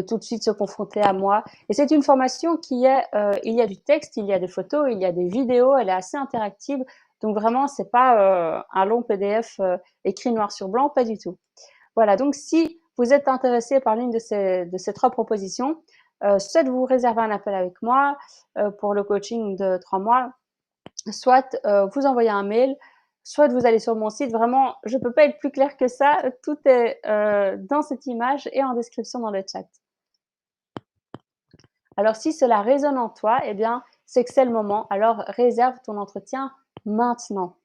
tout de suite se confronter à moi. Et c'est une formation qui est, il y a du texte, il y a des photos, il y a des vidéos, elle est assez interactive. Donc vraiment, c'est pas, un long PDF, écrit noir sur blanc, pas du tout. Voilà, donc si vous êtes intéressé par l'une de ces 3 propositions, soit vous réservez un appel avec moi, pour le coaching de 3 mois, soit, vous envoyez un mail, soit vous allez sur mon site. Vraiment, je peux pas être plus claire que ça. Tout est, dans cette image et en description dans le chat. Alors si cela résonne en toi, eh bien, c'est que c'est le moment. Alors réserve ton entretien maintenant.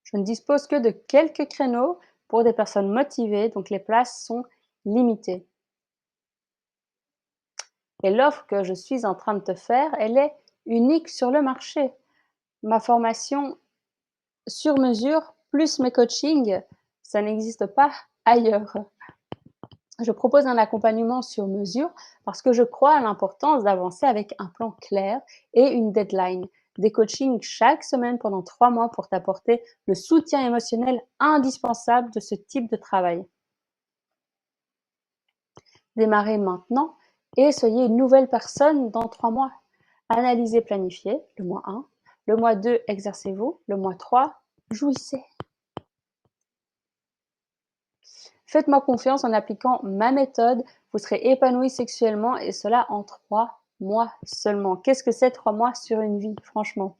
Je ne dispose que de quelques créneaux pour des personnes motivées, donc les places sont limitées. Et l'offre que je suis en train de te faire, elle est unique sur le marché. Ma formation sur mesure, plus mes coachings, ça n'existe pas ailleurs. Je propose un accompagnement sur mesure parce que je crois à l'importance d'avancer avec un plan clair et une deadline. Des coachings chaque semaine pendant 3 mois pour t'apporter le soutien émotionnel indispensable de ce type de travail. Démarrez maintenant et soyez une nouvelle personne dans 3 mois. Analysez, planifiez, le mois 1. Le mois 2, exercez-vous. Le mois 3, jouissez. Faites-moi confiance en appliquant ma méthode. Vous serez épanoui sexuellement et cela en 3 mois seulement. Qu'est-ce que c'est 3 mois sur une vie, franchement?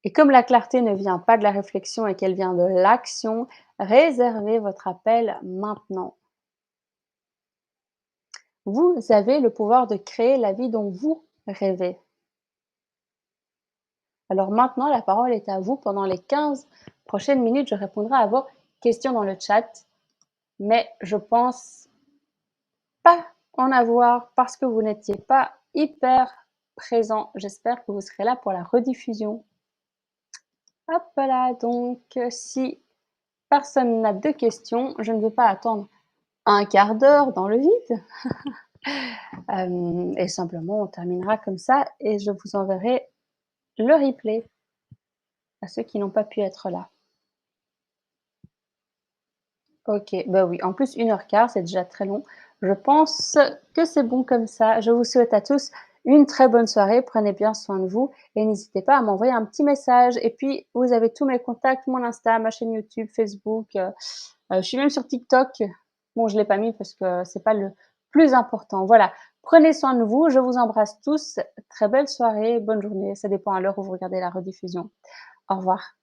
Et comme la clarté ne vient pas de la réflexion et qu'elle vient de l'action, réservez votre appel maintenant. Vous avez le pouvoir de créer la vie dont vous rêvez. Alors maintenant, la parole est à vous. Pendant les 15 prochaines minutes, je répondrai à vos questions dans le chat, mais je pense pas en avoir parce que vous n'étiez pas hyper présent. J'espère que vous serez là pour la rediffusion. Hop là, donc si personne n'a de questions, je ne vais pas attendre un quart d'heure dans le vide. Et simplement, on terminera comme ça et je vous enverrai le replay à ceux qui n'ont pas pu être là. OK, bah oui, en plus 1 h 15, c'est déjà très long. Je pense que c'est bon comme ça. Je vous souhaite à tous une très bonne soirée. Prenez bien soin de vous et n'hésitez pas à m'envoyer un petit message. Et puis, vous avez tous mes contacts, mon Insta, ma chaîne YouTube, Facebook. Je suis même sur TikTok. Bon, je l'ai pas mis parce que c'est pas le plus important. Voilà, prenez soin de vous. Je vous embrasse tous. Très belle soirée, bonne journée. Ça dépend à l'heure où vous regardez la rediffusion. Au revoir.